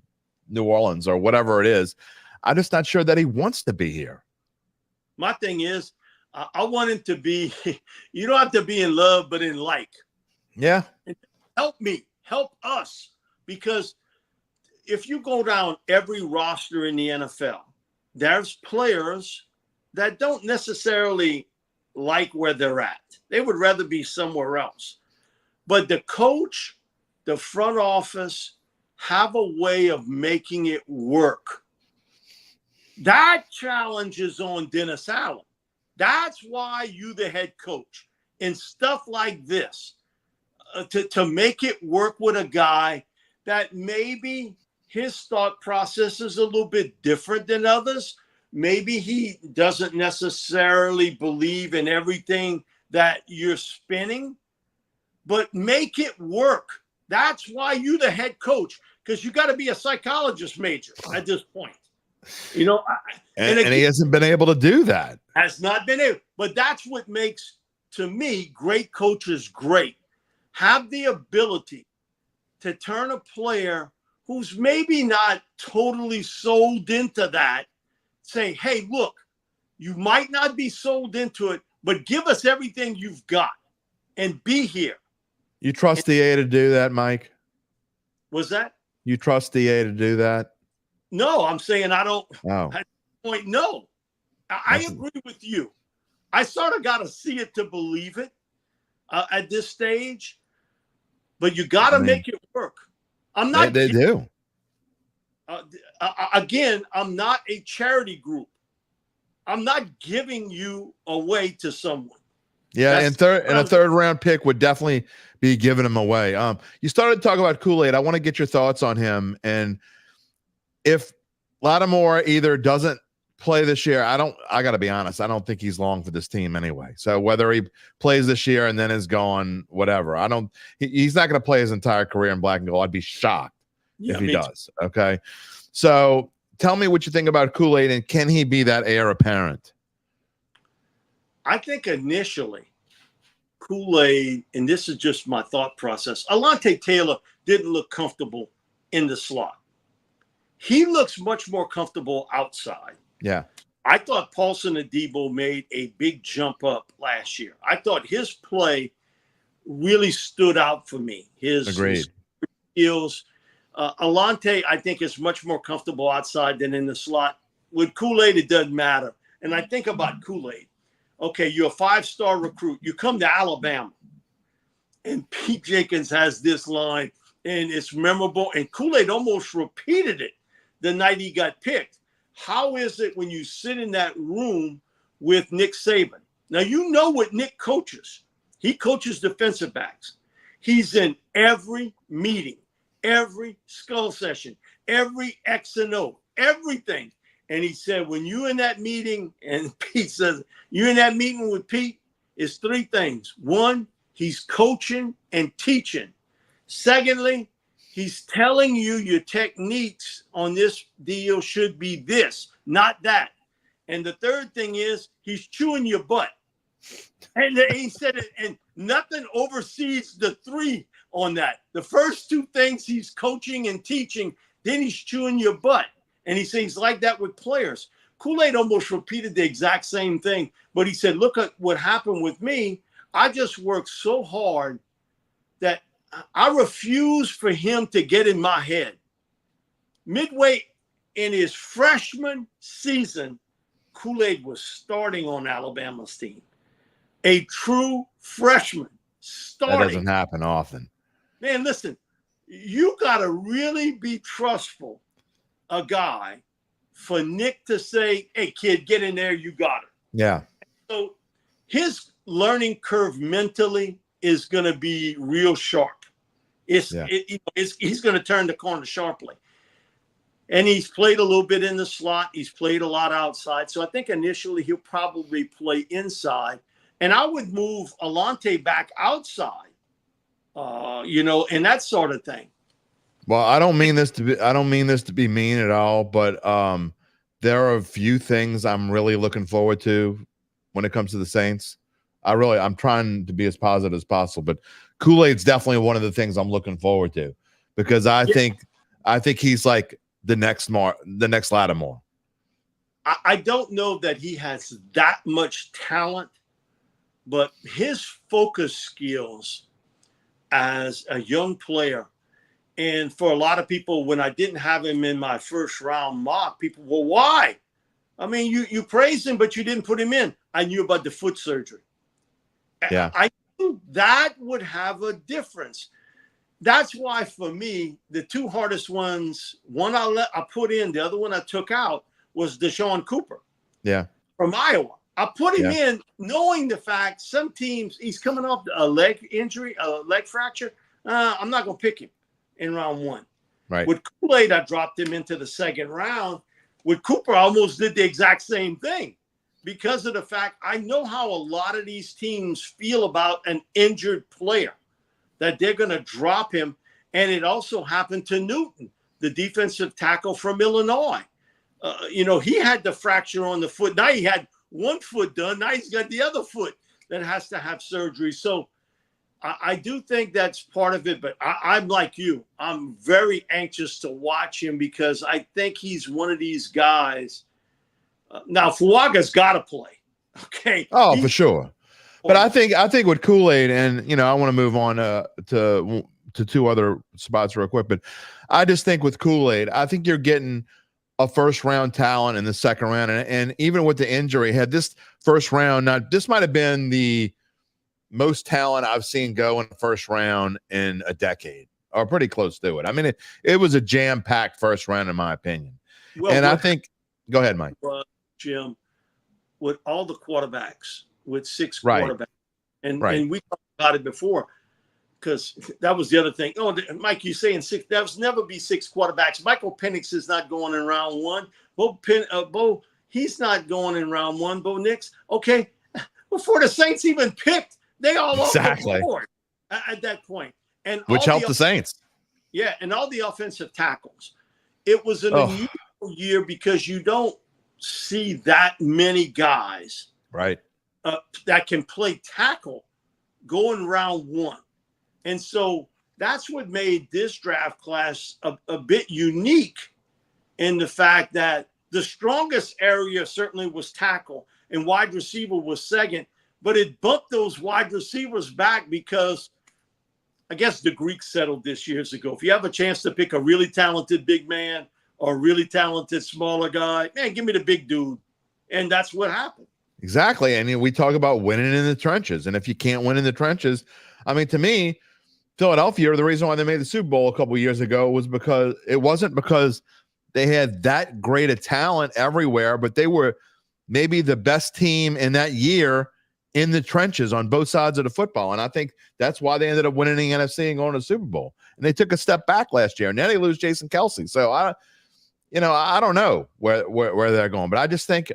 New Orleans or whatever it is. I'm just not sure that he wants to be here. My thing is, I want him to be, you don't have to be in love, but in like. Yeah. Help me, help us. Because if you go down every roster in the NFL, there's players that don't necessarily like where they're at. They would rather be somewhere else. But the coach, the front office, have a way of making it work. That challenge is on Dennis Allen. That's why you the head coach. And stuff like this, to make it work with a guy that maybe his thought process is a little bit different than others. Maybe he doesn't necessarily believe in everything that you're spinning, but make it work. That's why you the head coach, because you got to be a psychologist major at this point. You know, and he hasn't been able to do that. Has not been able. But that's what makes, to me, great coaches great. Have the ability to turn a player who's maybe not totally sold into that, say, hey, look, you might not be sold into it, but give us everything you've got and be here. You trust DA to do that, Mike? Was that? You trust DA to do that? No, I'm saying I don't. Oh. At this point, no. I agree with you. I sort of got to see it to believe it at this stage, but you got to make it work. I'm not. They do. Again, I'm not a charity group. I'm not giving you away to someone. Yeah, and a third round pick would definitely be giving him away. You started to talk about Kool-Aid. I want to get your thoughts on him. And if Lattimore either doesn't play this year, I got to be honest, I don't think he's long for this team anyway. So whether he plays this year and then is gone, whatever, he's not going to play his entire career in black and gold. I'd be shocked if he does. Okay. So tell me what you think about Kool-Aid, and can he be that heir apparent? I think initially Kool-Aid, and this is just my thought process, Alontae Taylor didn't look comfortable in the slot. He looks much more comfortable outside. Yeah. I thought Paulson Adebo made a big jump up last year. I thought his play really stood out for me. His skills. Alontae, I think, is much more comfortable outside than in the slot. With Kool-Aid, it doesn't matter. And I think about Kool-Aid. Okay, you're a 5-star recruit. You come to Alabama, and Pete Jenkins has this line, and it's memorable. And Kool-Aid almost repeated it the night he got picked. How is it when you sit in that room with Nick Saban? Now, you know what Nick coaches. He coaches defensive backs. He's in every meeting, every skull session, every X and O, everything. And he said, when you in that meeting, and Pete says, you're in that meeting with Pete, it's 3 things. 1, he's coaching and teaching. Secondly, he's telling you your techniques on this deal should be this, not that. And the third thing is he's chewing your butt. And he said it, and nothing oversees the 3 on that. The first 2 things he's coaching and teaching, then he's chewing your butt. And he says he's like that with players. Kool-Aid almost repeated the exact same thing, but he said, look at what happened with me. I just worked so hard that I refuse for him to get in my head. Midway in his freshman season, Kool-Aid was starting on Alabama's team. A true freshman starting. That doesn't happen often. Man, listen, you got to really be trustful a guy for Nick to say, hey, kid, get in there. You got it. Yeah. So his learning curve mentally is going to be real sharp. He's going to turn the corner sharply. And he's played a little bit in the slot. He's played a lot outside. So I think initially he'll probably play inside. And I would move Alontae back outside, and that sort of thing. Well, I don't mean this to be mean at all, but there are a few things I'm really looking forward to when it comes to the Saints. I'm trying to be as positive as possible, but Kool-Aid's definitely one of the things I'm looking forward to, because I think he's like the next Lattimore. I don't know that he has that much talent, but his focus skills as a young player. And for a lot of people, when I didn't have him in my first round mock, people, well, why? I mean, you praised him, but you didn't put him in. I knew about the foot surgery. Yeah. I knew that would have a difference. that's why for me, the two hardest ones, one I put in, the other one I took out, was Deshaun Cooper. Yeah. From Iowa. I put him in knowing the fact some teams, he's coming off a leg injury, a leg fracture. I'm not going to pick him in round 1. Right. With Kool-Aid, I dropped him into the second round. With Cooper, I almost did the exact same thing because of the fact I know how a lot of these teams feel about an injured player, that they're going to drop him. And it also happened to Newton, the defensive tackle from Illinois. He had the fracture on the foot. Now he had one foot done. Now he's got the other foot that has to have surgery. So I do think that's part of it. But I'm like you. I'm very anxious to watch him because I think he's one of these guys. Now, Fuaga's got to play. Okay. Oh, for sure. But I think with Kool-Aid, and I want to move on to 2 other spots real quick. But I just think with Kool-Aid, I think you're getting a first-round talent in the second round, and even with the injury, had this first round, this might have been the most talent I've seen go in the first round in a decade, or pretty close to it. I mean, it was a jam-packed first round, in my opinion. Well, and I think, go ahead, Mike. Jim, with all the quarterbacks, with 6 quarterbacks, and we talked about it before, because that was the other thing. Oh, Mike, you saying 6? There was never be 6 quarterbacks. Michael Penix is not going in round 1. Bo, he's not going in round 1. Bo Nix, okay. Before the Saints even picked, they all off the board at that point. And which helped the Saints. Yeah, and all the offensive tackles. It was an unusual year because you don't see that many guys that can play tackle going round 1. And so that's what made this draft class a bit unique in the fact that the strongest area certainly was tackle and wide receiver was second, but it bumped those wide receivers back because I guess the Greeks settled this years ago. If you have a chance to pick a really talented big man or a really talented smaller guy, man, give me the big dude. And that's what happened. Exactly. And we talk about winning in the trenches. And if you can't win in the trenches, I mean, to me, Philadelphia, the reason why they made the Super Bowl a couple of years ago was because it wasn't because they had that great a talent everywhere, but they were maybe the best team in that year in the trenches on both sides of the football. And I think that's why they ended up winning the NFC and going to the Super Bowl. And they took a step back last year. And now they lose Jason Kelsey. So I don't know where they're going, but I just think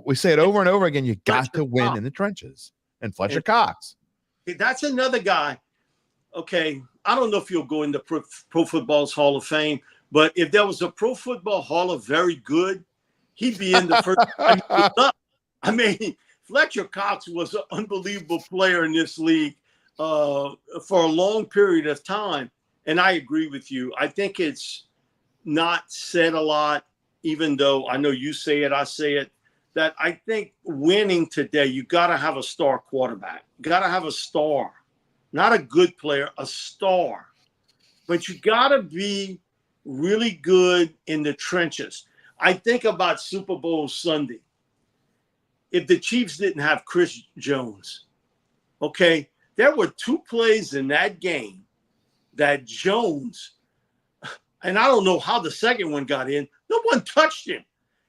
we say it over and over again. You got to win in the trenches. And Fletcher Cox. That's another guy. Okay, I don't know if you'll go into Pro Football's Hall of Fame, but if there was a Pro Football Hall of Very Good, he'd be in the first. I mean, Fletcher Cox was an unbelievable player in this league for a long period of time. And I agree with you. I think it's not said a lot, even though I know you say it, I say it, that I think winning today, you got to have a star quarterback. You got to have a star. Not a good player, a star. But you got to be really good in the trenches. I think about Super Bowl Sunday. If the Chiefs didn't have Chris Jones, okay, there were 2 plays in that game that Jones, and I don't know how the second one got in, no one touched him.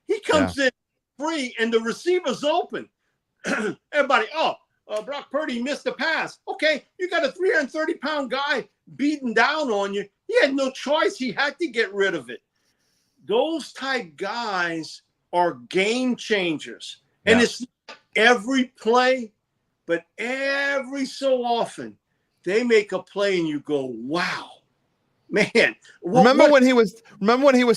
He comes in free, and the receiver's open. Everybody, Brock Purdy missed the pass. Okay, you got a 330-pound guy beating down on you. He had no choice. He had to get rid of it. Those type guys are game changers. And it's not every play, but every so often they make a play and you go, wow. Man, remember when he was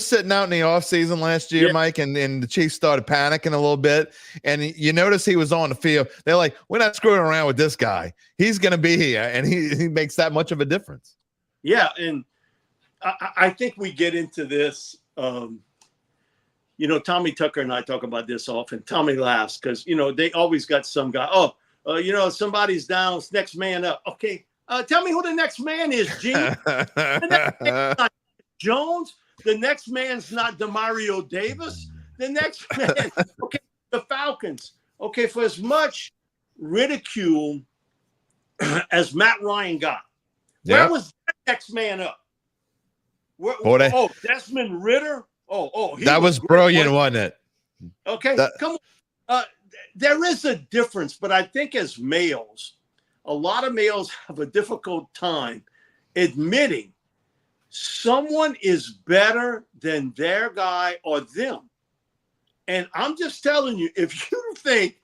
sitting out in the offseason last year, Mike, and the Chiefs started panicking a little bit, and you notice he was on the field. They're like, we're not screwing around with this guy. He's going to be here, and he makes that much of a difference. Yeah, and I think we get into this. Tommy Tucker and I talk about this often. Tommy laughs because, they always got some guy. Somebody's down, it's next man up. Okay. Tell me who the next man is, Gene. The next man's not Jones. The next man's not DeMario Davis. The next man, okay, the Falcons. Okay, for as much ridicule as Matt Ryan got Where was that next man up? Desmond Ridder. That was brilliant, wasn't it? Okay, come on. There is a difference, but I think as males, a lot of males have a difficult time admitting someone is better than their guy or them. And I'm just telling you, if you think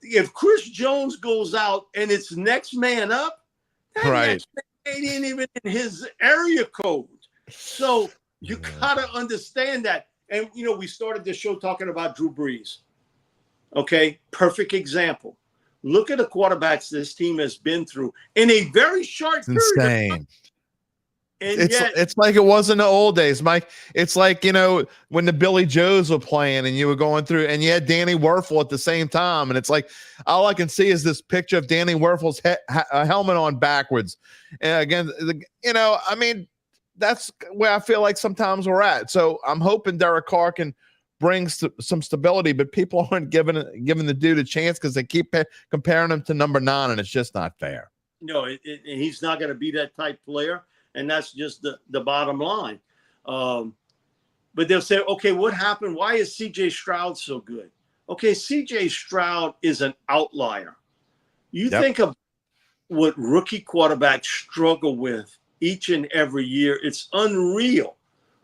if Chris Jones goes out and it's next man up, that next man ain't even in his area code. So you got to understand that. And, we started the show talking about Drew Brees. Okay, perfect example. Look at the quarterbacks this team has been through in a very short period. Insane. It's like it was in the old days, Mike. It's like, when the Billy Joes were playing and you were going through and you had Danny Werfel at the same time. And it's like, all I can see is this picture of Danny Werfel's helmet on backwards. And again, that's where I feel like sometimes we're at. So I'm hoping Derek Carr can bring some stability, but people aren't giving the dude a chance because they keep comparing him to number 9, and it's just not fair. No, he's not going to be that type player, and that's just the bottom line. But they'll say, okay, what happened? Why is C.J. Stroud so good? Okay, C.J. Stroud is an outlier. You think of what rookie quarterbacks struggle with each and every year. It's unreal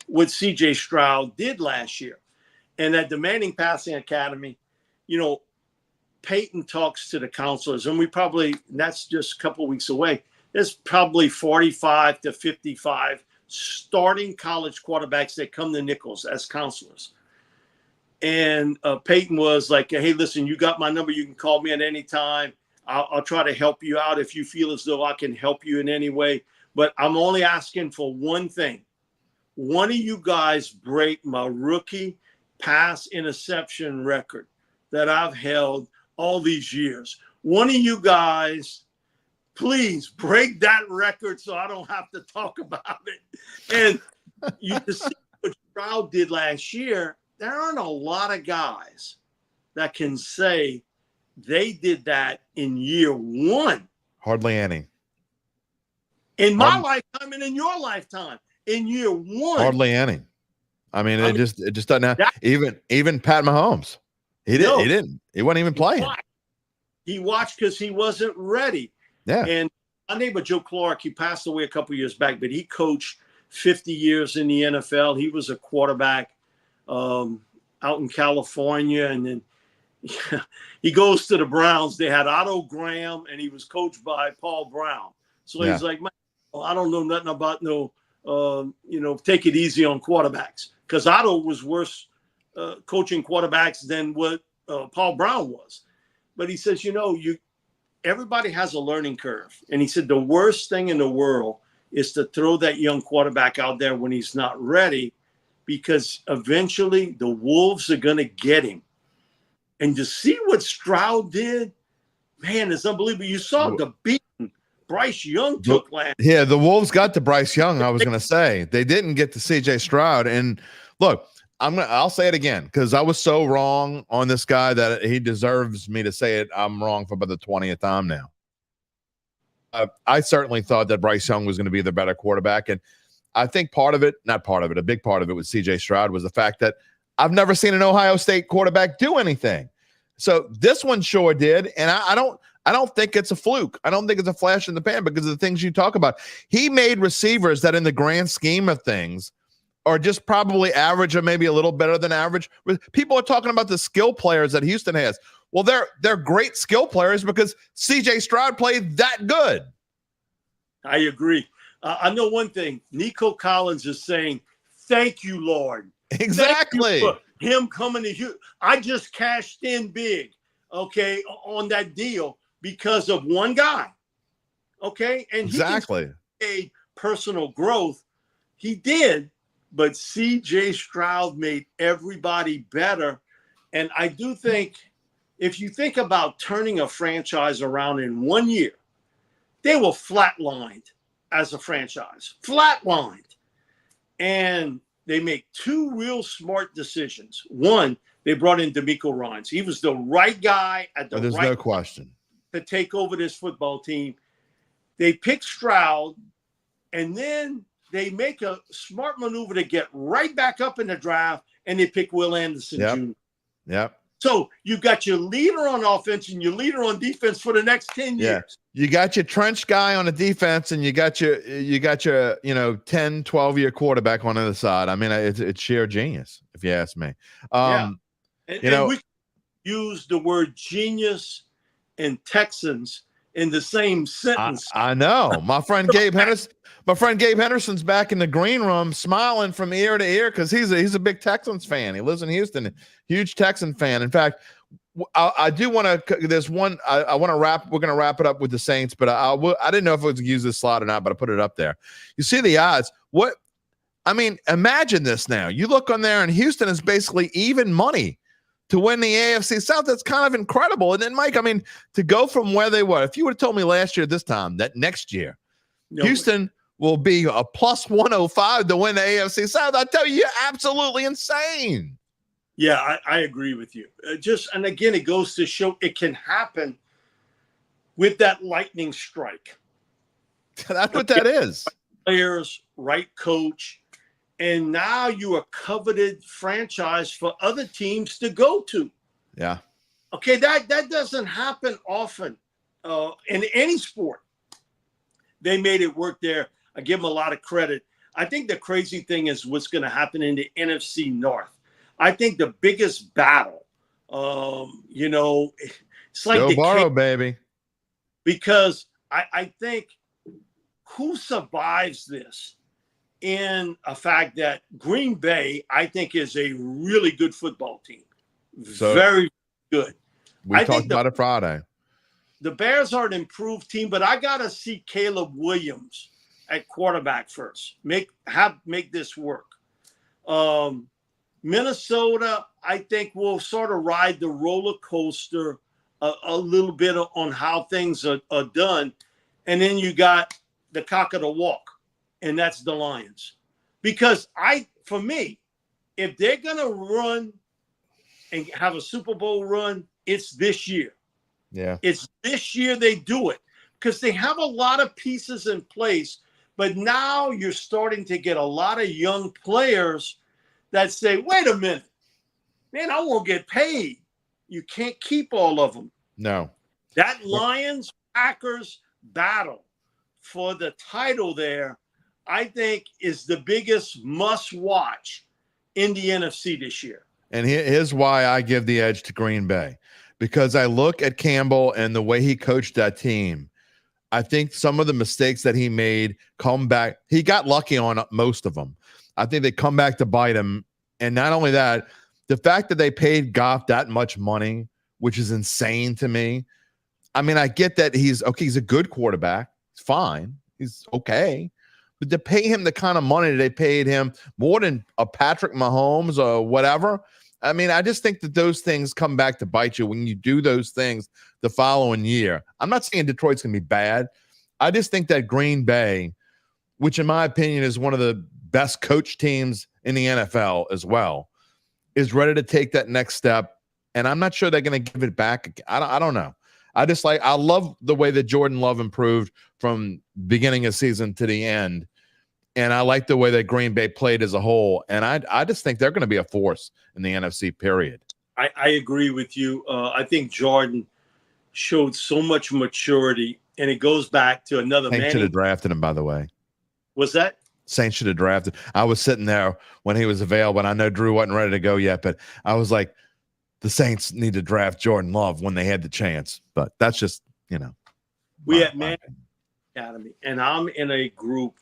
what C.J. Stroud did last year. And at the Manning Passing Academy, Peyton talks to the counselors, and that's just a couple of weeks away. There's probably 45 to 55 starting college quarterbacks that come to Nichols as counselors. And Peyton was like, hey, listen, you got my number. You can call me at any time. I'll try to help you out if you feel as though I can help you in any way. But I'm only asking for one thing. One of you guys break my rookie pass interception record that I've held all these years. One of you guys, please break that record so I don't have to talk about it. And you can see what Stroud did last year. There aren't a lot of guys that can say they did that in year 1. Hardly any. In my lifetime and in your lifetime, in year 1. Hardly any. I mean, it just doesn't have, even Pat Mahomes. He didn't. He wasn't even playing. He watched because he wasn't ready. Yeah. And my neighbor Joe Clark, he passed away a couple years back, but he coached 50 years in the NFL. He was a quarterback out in California, and then he goes to the Browns. They had Otto Graham, and he was coached by Paul Brown. So he's like, I don't know nothing about take it easy on quarterbacks, because Otto was worse coaching quarterbacks than what Paul Brown was. But he says, everybody has a learning curve. And he said the worst thing in the world is to throw that young quarterback out there when he's not ready, because eventually the Wolves are going to get him. And to see what Stroud did, man, it's unbelievable. You saw the beating Bryce Young took last year. Yeah, the Wolves got to Bryce Young, I was going to say. They didn't get to C.J. Stroud. And look, I'll say it again, because I was so wrong on this guy that he deserves me to say it. I'm wrong for about the 20th time now. I certainly thought that Bryce Young was going to be the better quarterback. And I think a big part of it with C.J. Stroud was the fact that I've never seen an Ohio State quarterback do anything. So this one sure did. And I don't think it's a fluke. I don't think it's a flash in the pan because of the things you talk about. He made receivers that in the grand scheme of things are just probably average or maybe a little better than average. People are talking about the skill players that Houston has. Well, they're great skill players because C.J. Stroud played that good. I agree. I know one thing. Nico Collins is saying, thank you, Lord. Exactly. Thank you for him coming to Houston. I just cashed in big, on that deal because of one guy. Okay? And exactly. He personal growth. He did. But C.J. Stroud made everybody better. And I do think if you think about turning a franchise around in 1 year, they were flatlined as a franchise. Flatlined. And they make 2 real smart decisions. One, they brought in DeMeco Ryans. He was the right guy at the there's right no question to take over this football team. They picked Stroud And then they make a smart maneuver to get right back up in the draft, and they pick Will Anderson Jr. Yep. So you got your leader on offense and your leader on defense for the next 10 years. You got your trench guy on the defense, and you got your 10, 12-year quarterback on the other side. I mean, it's sheer genius, if you ask me. And we use the word genius and Texans in the same sentence. I know. My friend Gabe Henderson's back in the green room smiling from ear to ear because he's a big Texans fan. He lives in Houston, huge Texan fan. In fact, I do want to. There's one. I want to wrap. We're going to wrap it up with the Saints, but I didn't know if I was going to use this slot or not, but I put it up there. You see the odds. Imagine this now. You look on there, and Houston is basically even money to win the AFC South. That's kind of incredible. And then, Mike, to go from where they were, if you would have told me last year this time that next year Houston will be a plus 105 to win the AFC South, I tell you, you're absolutely insane. Yeah, I agree with you. And again, it goes to show it can happen with that lightning strike. That's what that is. Players, right coach. And now you're a coveted franchise for other teams to go to. Yeah. Okay, that doesn't happen often in any sport. They made it work there. I give them a lot of credit. I think the crazy thing is what's going to happen in the NFC North. I think the biggest battle, it's like Joe Burrow, baby. Because I think who survives this? In a fact that Green Bay, I think, is a really good football team. Very good. We talked about it Friday. The Bears are an improved team, but I got to see Caleb Williams at quarterback first. Make this work. Minnesota, I think, will sort of ride the roller coaster a little bit on how things are done. And then you got the cock of the walk. And that's the Lions. Because for me, if they're going to run and have a Super Bowl run, it's this year. Yeah. It's this year they do it because they have a lot of pieces in place. But now you're starting to get a lot of young players that say, wait a minute, man, I won't get paid. You can't keep all of them. No. That Lions-Packers battle for the title there, I think, is the biggest must-watch in the NFC this year. And here's why I give the edge to Green Bay. Because I look at Campbell and the way he coached that team. I think some of the mistakes that he made come back. He got lucky on most of them. I think they come back to bite him. And not only that, the fact that they paid Goff that much money, which is insane to me. I get that he's a good quarterback. It's fine. He's okay. But to pay him the kind of money they paid him, more than a Patrick Mahomes or whatever, I just think that those things come back to bite you when you do those things the following year. I'm not saying Detroit's going to be bad. I just think that Green Bay, which in my opinion is one of the best coach teams in the NFL as well, is ready to take that next step. And I'm not sure they're going to give it back. I don't know. I love the way that Jordan Love improved from beginning of season to the end. And I like the way that Green Bay played as a whole. And I just think they're going to be a force in the NFC, period. I agree with you. I think Jordan showed so much maturity. And it goes back to another man. Saints should have drafted him, by the way. Was that? Saints should have drafted. I was sitting there when he was available, and I know Drew wasn't ready to go yet, but I was like, the Saints need to draft Jordan Love when they had the chance. But that's just, We had Man Academy, and I'm in a group,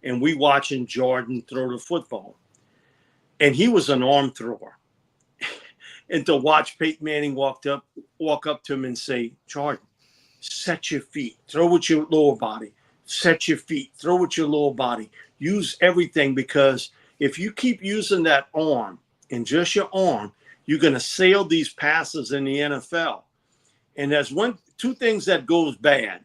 and we watching Jordan throw the football. And he was an arm thrower. And to watch Peyton Manning walk up to him and say, Jordan, set your feet, throw with your lower body, set your feet, throw with your lower body, use everything, because if you keep using that arm and just your arm, you're going to sail these passes in the NFL. And there's two things that goes bad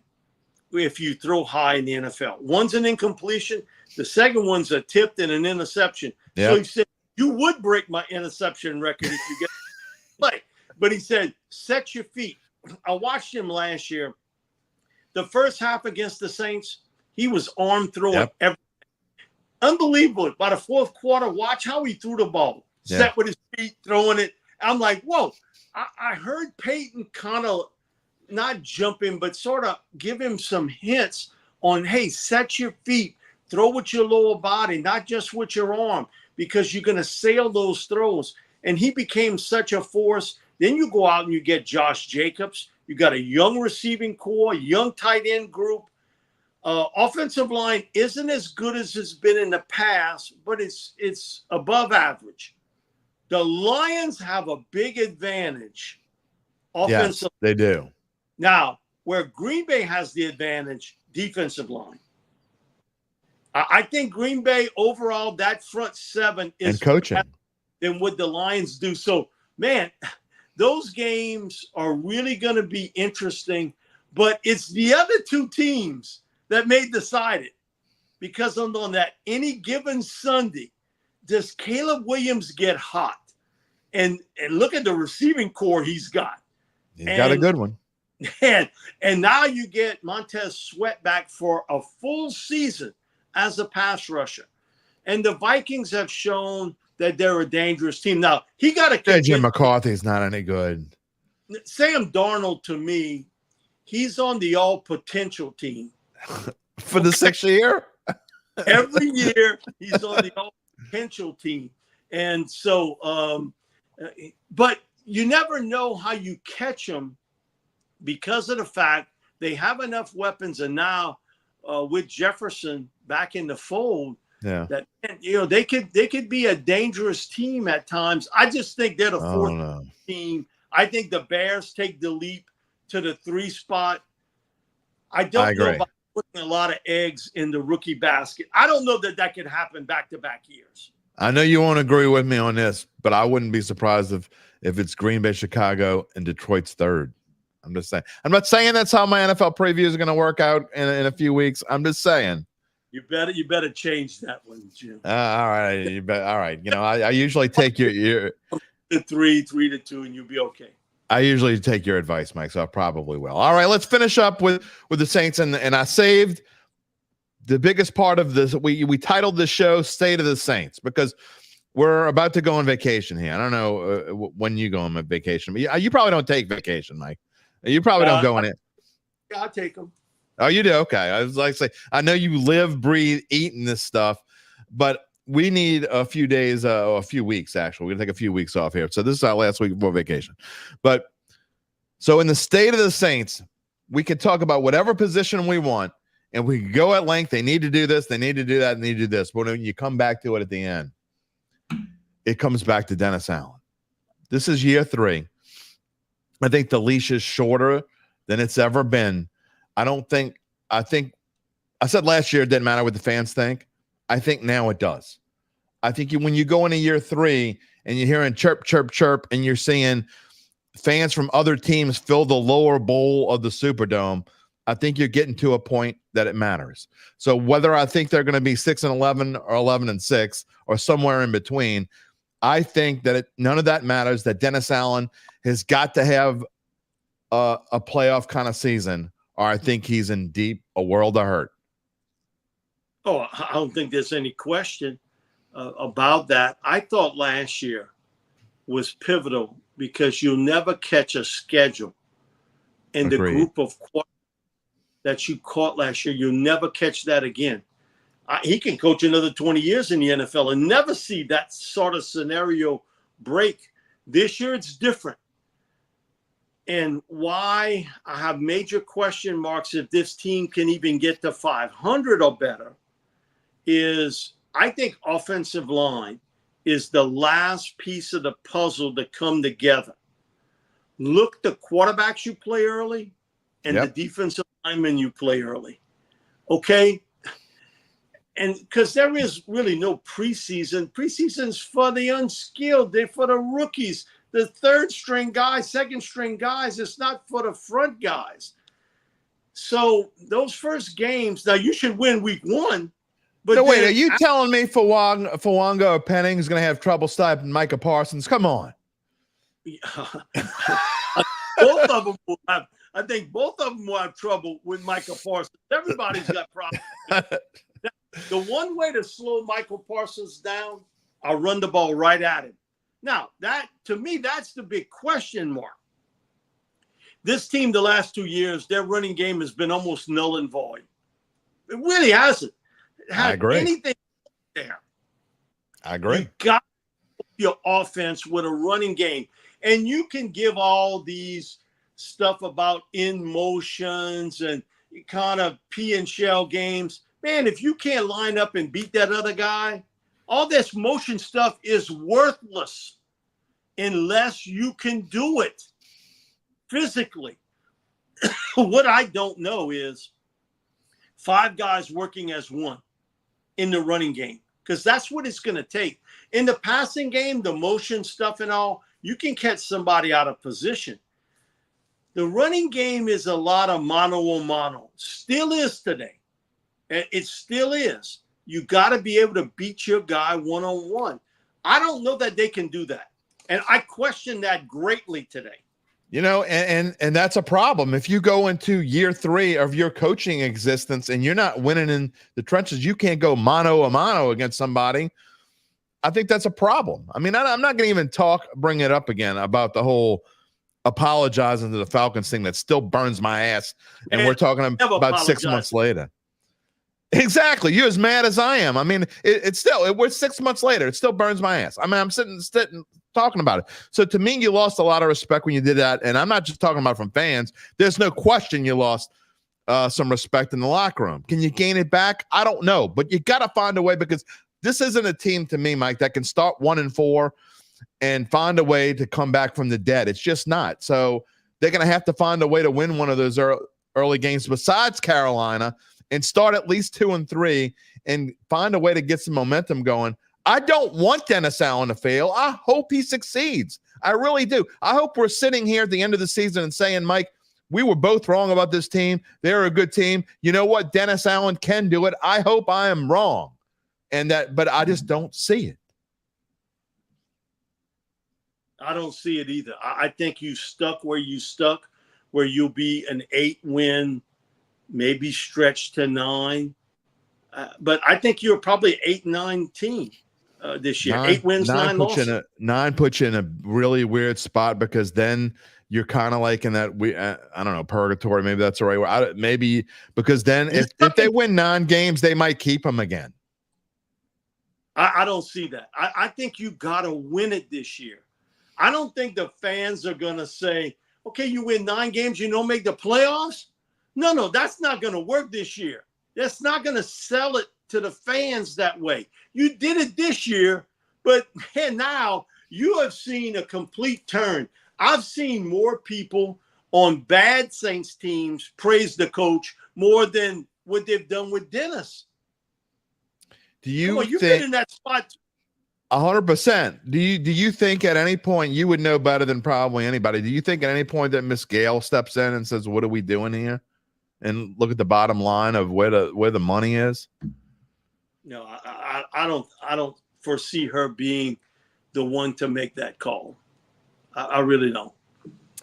if you throw high in the NFL. One's an incompletion. The second one's a tipped and an interception. Yep. So he said, you would break my interception record if you get play. But he said, set your feet. I watched him last year. The first half against the Saints, He was arm throwing everything. Unbelievable. By the fourth quarter, watch how he threw the ball. Set with his feet, throwing it. I'm like, whoa. I heard Peyton kind of not jumping, but sort of give him some hints on, hey, set your feet, throw with your lower body, not just with your arm, because you're going to sail those throws. And he became such a force. Then you go out and you get Josh Jacobs. You got a young receiving core, young tight end group. Offensive line isn't as good as it's been in the past, but it's above average. The Lions have a big advantage. Yes, they do. Now, where Green Bay has the advantage, defensive line. I think Green Bay overall, that front seven is and coaching better than what the Lions do. So, man, those games are really going to be interesting. But it's the other two teams that may decide it. Because on that any given Sunday, does Caleb Williams get hot? And look at the receiving core he's got. He's got a good one. And now you get Montez Sweat back for a full season as a pass rusher. And the Vikings have shown that they're a dangerous team. Now, he got to JJ McCarthy's not any good. Sam Darnold, to me, he's on the all-potential team. For the 6th year? Every year, he's on the all-potential team. And so, but you never know how you catch them because of the fact they have enough weapons. And now with Jefferson back in the fold, that they could be a dangerous team at times. I just think they're the fourth team. I think the Bears take the leap to the 3 spot. I don't know about putting a lot of eggs in the rookie basket. I don't know that could happen back-to-back years. I know you won't agree with me on this, but I wouldn't be surprised if it's Green Bay, Chicago, and Detroit's 3rd. I'm just saying. I'm not saying that's how my NFL preview is going to work out in a few weeks. I'm just saying. You better change that one, Jim. All right, all right. You know, I usually take your the 3-2, and you'll be okay. I usually take your advice, Mike, so I probably will. All right, let's finish up with the Saints, and I saved the biggest part of this. We titled this show "State of the Saints" because we're about to go on vacation here. I don't know when you go on vacation, but you probably don't take vacation, Mike. You probably don't go in it. Yeah, I'll take them. Oh, you do? Okay. I was like, say, I know you live, breathe, eating this stuff, but we need a few days, a few weeks, actually. We're going to take a few weeks off here. So this is our last week before vacation. But so in the State of the Saints, we can talk about whatever position we want, and we can go at length. They need to do this. They need to do that. They need to do this. But when you come back to it at the end, it comes back to Dennis Allen. This is year 3. I think the leash is shorter than it's ever been. I think I said last year it didn't matter what the fans think. I think now it does. I think when you go into year 3 and you're hearing chirp, chirp, chirp, and you're seeing fans from other teams fill the lower bowl of the Superdome, I think you're getting to a point that it matters. So whether I think they're going to be 6-11 or 11-6 or somewhere in between, I think that none of that matters, that Dennis Allen has got to have a playoff kind of season, or I think he's in a world of hurt. Oh, I don't think there's any question about that. I thought last year was pivotal because you'll never catch a schedule in the group of that you caught last year. You'll never catch that again. He can coach another 20 years in the NFL and never see that sort of scenario break. This year it's different. And why I have major question marks if this team can even get to 500 or better is I think offensive line is the last piece of the puzzle to come together. Look, the quarterbacks you play early and the defensive linemen you play early. Okay? And because there is really no preseason. Preseason's for the unskilled. They're for the rookies. The third-string guys, second-string guys. It's not for the front guys. So those first games, now you should win week 1. But no, wait, are you telling me Fawanga or Penning is going to have trouble stopping Micah Parsons? Come on. Both of them will have. I think both of them will have trouble with Micah Parsons. Everybody's got problems. The one way to slow Michael Parsons down, I'll run the ball right at him. Now, that to me, that's the big question mark. This team, the last 2 years, their running game has been almost null and void. It really hasn't had anything there. I agree. You got your offense with a running game, and you can give all these stuff about in motions and kind of pea and shell games. Man, if you can't line up and beat that other guy, all this motion stuff is worthless unless you can do it physically. What I don't know is 5 guys working as one in the running game, because that's what it's going to take. In the passing game, the motion stuff and all, you can catch somebody out of position. The running game is a lot of mano-a-mano. Still is today. It still is. You got to be able to beat your guy one-on-one. I don't know that they can do that. And I question that greatly today. You know, and that's a problem. If you go into year 3 of your coaching existence and you're not winning in the trenches, you can't go mano-a-mano against somebody. I think that's a problem. I mean, I'm not going to even bring it up again about the whole apologizing to the Falcons thing that still burns my ass. And we're talking about 6 months later. Exactly. You're as mad as I am. I mean, we're 6 months later. It still burns my ass. I mean, I'm sitting talking about it. So to me, you lost a lot of respect when you did that. And I'm not just talking about from fans. There's no question you lost some respect in the locker room. Can you gain it back? I don't know. But you got to find a way, because this isn't a team to me, Mike, that can start 1-4 and find a way to come back from the dead. It's just not. So they're going to have to find a way to win one of those early games besides Carolina, and start at least 2-3 and find a way to get some momentum going. I don't want Dennis Allen to fail. I hope he succeeds. I really do. I hope we're sitting here at the end of the season and saying, Mike, we were both wrong about this team. They're a good team. You know what? Dennis Allen can do it. I hope I am wrong. But I just don't see it. I don't see it either. I think you stuck where you'll be an 8-win, maybe stretch to 9. But I think you're probably 8-9 team this year. 8 wins, 9 losses. 9 puts you in a really weird spot, because then you're kind of like in that I don't know, purgatory. Maybe that's the right word. Maybe because then if they win 9 games, they might keep them again. I don't see that. I think you got to win it this year. I don't think the fans are going to say, okay, you win 9 games, you don't make the playoffs. No, that's not going to work this year. That's not going to sell it to the fans that way. You did it this year, but now you have seen a complete turn. I've seen more people on bad Saints teams praise the coach more than what they've done with Dennis. Do you you've been in that spot 100%. Do you think at any point, you would know better than probably anybody, do you think at any point that Miss Gale steps in and says, what are we doing here? And look at the bottom line of where the money is? No, I don't foresee her being the one to make that call. I really don't.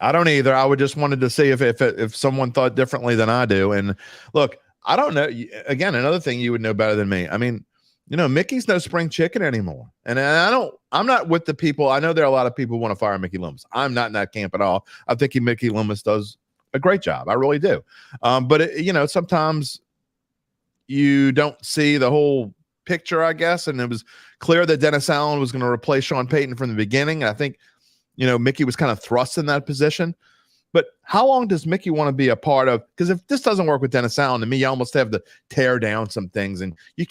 I don't either. I would just wanted to see if someone thought differently than I do. And look, I don't know. Again, another thing you would know better than me. I mean, you know, Mickey's no spring chicken anymore. And I'm not with the people. I know there are a lot of people who want to fire Mickey Loomis. I'm not in that camp at all. I think Mickey Loomis does a great job. I really do. But sometimes you don't see the whole picture, I guess. And it was clear that Dennis Allen was going to replace Sean Payton from the beginning. And I think, Mickey was kind of thrust in that position. But how long does Mickey want to be a part of? Because if this doesn't work with Dennis Allen, to me, you almost have to tear down some things. And you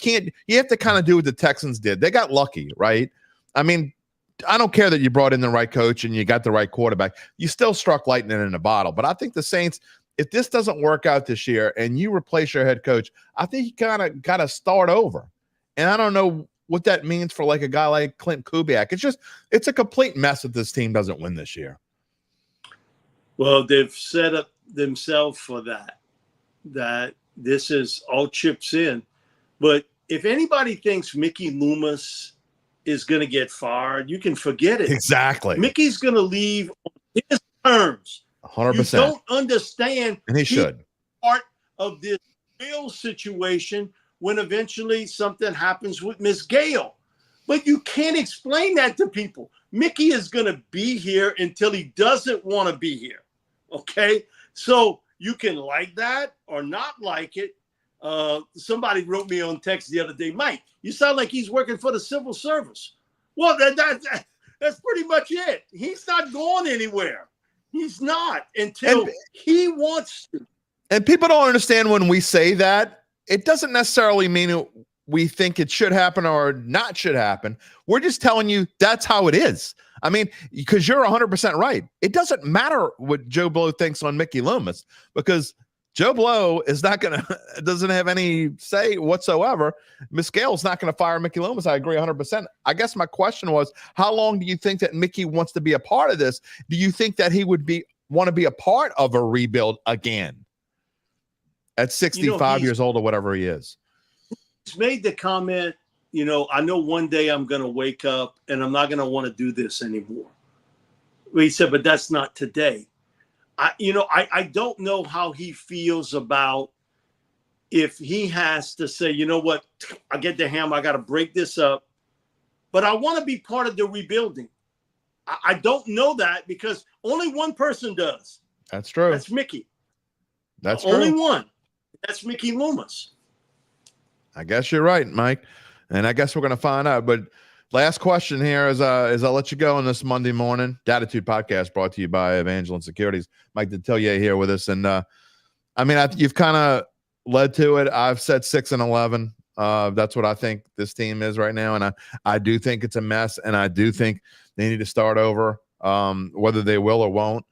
have to kind of do what the Texans did. They got lucky, right? I mean, I don't care that you brought in the right coach and you got the right quarterback. You still struck lightning in a bottle. But I think the Saints, if this doesn't work out this year and you replace your head coach, I think you kind of got to start over. And I don't know what that means for like a guy like Clint Kubiak. It's a complete mess if this team doesn't win this year. Well, they've set up themselves for that this is all chips in. But if anybody thinks Mickey Loomis is going to get fired, you can forget it. Exactly. Mickey's going to leave on his terms. 100%. You don't understand. And he should. Part of this real situation when eventually something happens with Miss Gale. But you can't explain that to people. Mickey is going to be here until he doesn't want to be here. Okay? So you can like that or not like it. Somebody wrote me on text the other day, Mike, you sound like he's working for the civil service. Well, that's pretty much it. He's not going anywhere. He's not until he wants to. And people don't understand when we say that, it doesn't necessarily mean we think it should happen or not should happen. We're just telling you that's how it is. I mean, because you're 100% right. It doesn't matter what Joe Blow thinks on Mickey Loomis, because Joe Blow is not going to, doesn't have any say whatsoever. Miss Gale's not going to fire Mickey Loomis. I agree 100%. I guess my question was, how long do you think that Mickey wants to be a part of this? Do you think that he would want to be a part of a rebuild again at 65 years old or whatever he is? He's made the comment, I know one day I'm going to wake up and I'm not going to want to do this anymore. He said, but that's not today. I don't know how he feels about if he has to say, you know what, I get the hammer, I got to break this up, but I want to be part of the rebuilding. I don't know that because only one person does. That's true. That's Mickey. That's only true. one. That's Mickey Loomis. I guess you're right, Mike. And I guess we're going to find out. But last question here as I'll let you go on this Monday morning. Dattitude podcast brought to you by Evangeline Securities. Mike Detillier here with us. And you've kind of led to it. I've said 6-11. That's what I think this team is right now. And I do think it's a mess. And I do think they need to start over. Whether they will or won't,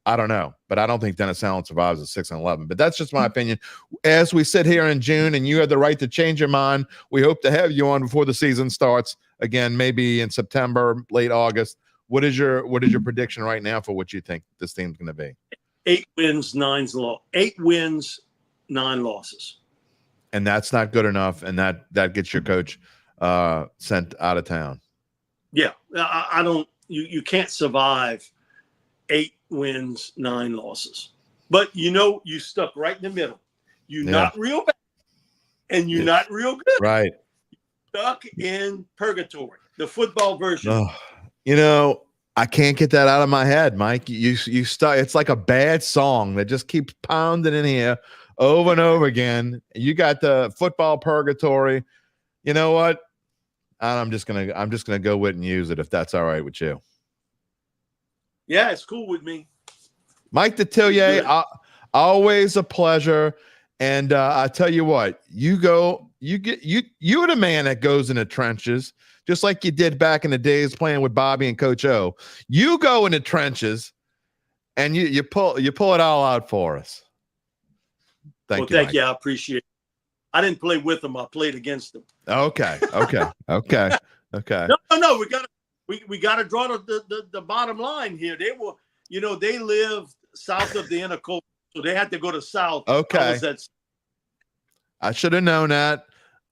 I don't know. But I don't think Dennis Allen survives at 6-11. But that's just my opinion. As we sit here in June and you have the right to change your mind, we hope to have you on before the season starts. Again, maybe in September, late August. What is your prediction right now for what you think this team's going to be? 8 wins, 9 losses. And that's not good enough, and that gets your coach sent out of town. Yeah, I don't. You can't survive 8 wins, 9 losses. But you stuck right in the middle. You're not real bad, and you're not real good. Right. Stuck in purgatory, the football version. I can't get that out of my head, Mike. You stuck. It's like a bad song that just keeps pounding in here over and over again. You got the football purgatory. You know what? I'm just gonna go with and use it if that's all right with you. Yeah, it's cool with me. Mike Detillier, always a pleasure. And I tell you what, you're the man that goes in the trenches, just like you did back in the days playing with Bobby and Coach O. You go in the trenches and you pull it all out for us. Thank you. Thank you. I appreciate it. I didn't play with them. I played against them. Okay. No. We gotta draw the bottom line here. They were, they lived south of the intercoastal, so they had to go to south. Okay. I should have known that.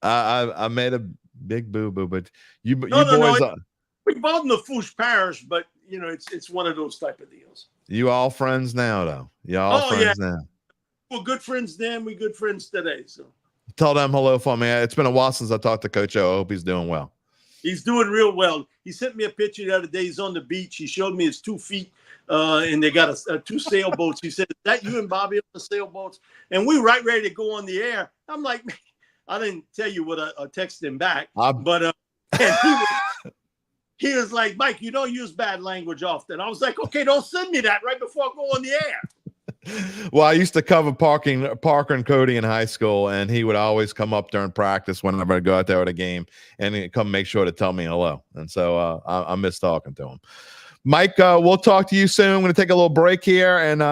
I made a big boo-boo, but you boys. We're both in the Fouche Parish, but it's one of those type of deals. You all friends now, though. You all friends now. We're good friends then. We're good friends today. So tell them hello for me. It's been a while since I talked to Coach O. I hope he's doing well. He's doing real well. He sent me a picture the other day. He's on the beach. He showed me his 2 feet, and they got 2 sailboats. He said, "Is that you and Bobby on the sailboats?" And we right ready to go on the air. I'm like, man, I didn't tell you what I texted him back, but and he was like, "Mike, you don't use bad language often." I was like, "Okay, don't send me that right before I go on the air." Well, I used to cover Parker and Cody in high school, and he would always come up during practice whenever I go out there at a game, and he'd come make sure to tell me hello. And so I miss talking to him. Mike, we'll talk to you soon. I'm going to take a little break here, and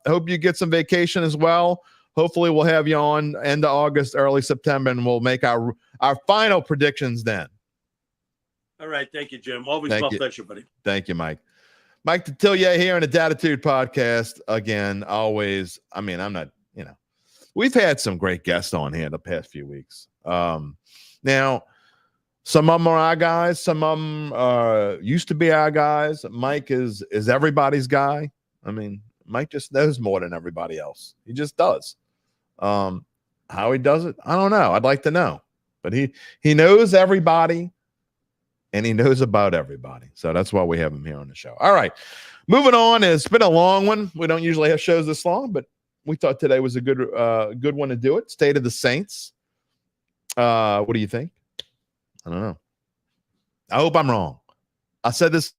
hope you get some vacation as well. Hopefully, we'll have you on end of August, early September, and we'll make our final predictions then. All right. Thank you, Jim. Always my pleasure, buddy. Thank you, Mike. Mike Detillier here on the Dattitude podcast. Again, always, I'm not, we've had some great guests on here the past few weeks. Now, some of them are our guys. Some of them used to be our guys. Mike is everybody's guy. Mike just knows more than everybody else. He just does. I How he does it, I don't know. I'd like to know. But he knows everybody, and he knows about everybody. So that's why we have him here on the show. All right. Moving on. It's been a long one. We don't usually have shows this long, but we thought today was a good one to do it. State of the Saints. What do you think? I don't know. I hope I'm wrong. I said this.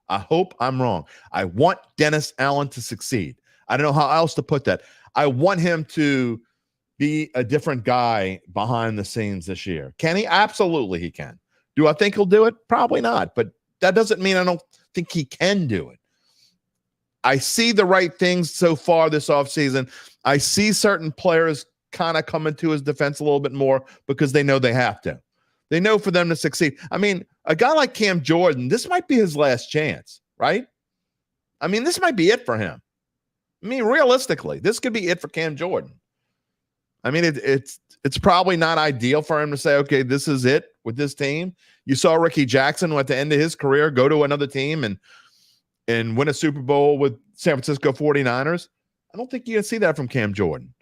I hope I'm wrong. I want Dennis Allen to succeed. I don't know how else to put that. I want him to be a different guy behind the scenes this year. Can he? Absolutely he can. Do I think he'll do it? Probably not. But that doesn't mean I don't think he can do it. I see the right things so far this offseason. I see certain players kind of coming to his defense a little bit more because they know they have to. They know for them to succeed. I mean, a guy like Cam Jordan, this might be his last chance, right? I mean, this might be it for him. I mean, realistically, this could be it for Cam Jordan. I mean, it's probably not ideal for him to say, okay, this is it with this team. You saw Ricky Jackson at the end of his career go to another team and win a Super Bowl with San Francisco 49ers. I don't think you can see that from Cam Jordan.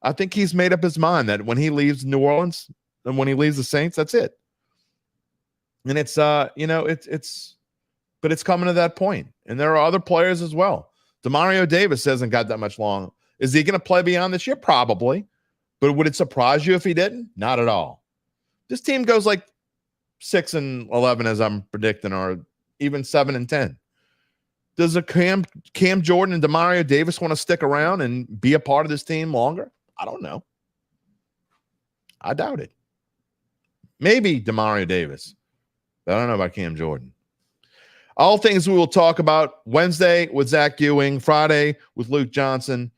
I think he's made up his mind that when he leaves New Orleans and when he leaves the Saints, that's it. And it's but it's coming to that point. And there are other players as well. Demario Davis hasn't got that much long. Is he going to play beyond this year? Probably. But would it surprise you if he didn't? Not at all. This team goes like 6-11 as I'm predicting, or even 7-10. Does a Cam Jordan and Demario Davis want to stick around and be a part of this team longer? I don't know. I doubt it. Maybe Demario Davis, but I don't know about Cam Jordan. All things we will talk about Wednesday with Zach Ewing, Friday with Luke Johnson.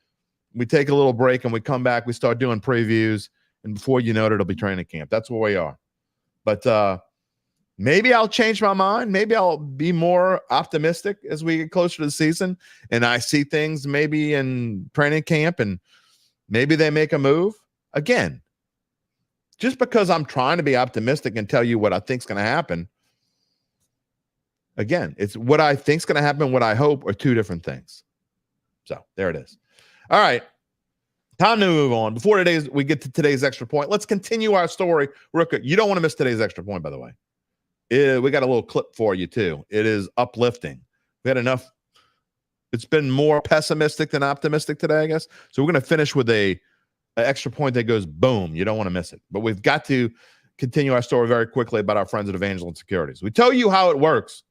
We take a little break and we come back. We start doing previews, and before you know it, it'll be training camp. That's where we are. But maybe I'll change my mind. Maybe I'll be more optimistic as we get closer to the season, and I see things maybe in training camp, and maybe they make a move. Again, just because I'm trying to be optimistic and tell you what I think is going to happen, again, it's what I think is going to happen, what I hope are two different things. So there it is. All right, time to move on. Before we get to today's extra point, let's continue our story real quick. You don't want to miss today's extra point, by the way. We got a little clip for you, too. It is uplifting. We had enough. It's been more pessimistic than optimistic today, I guess. So we're going to finish with an extra point that goes boom. You don't want to miss it. But we've got to continue our story very quickly about our friends at Evangeline Securities. We tell you how it works,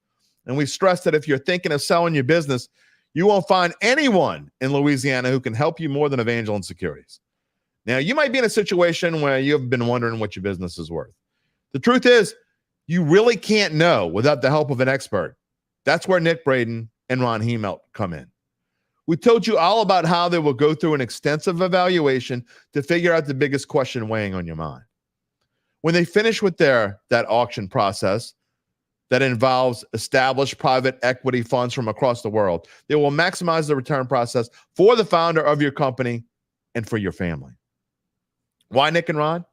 and we stress that if you're thinking of selling your business, you won't find anyone in Louisiana who can help you more than Evangeline Securities. Now, you might be in a situation where you've been wondering what your business is worth. The truth is, you really can't know without the help of an expert. That's where Nick Braden and Ron Hemelt come in. We told you all about how they will go through an extensive evaluation to figure out the biggest question weighing on your mind. When they finish with that auction process that involves established private equity funds from across the world, they will maximize the return process for the founder of your company and for your family. Why Nick and Ron?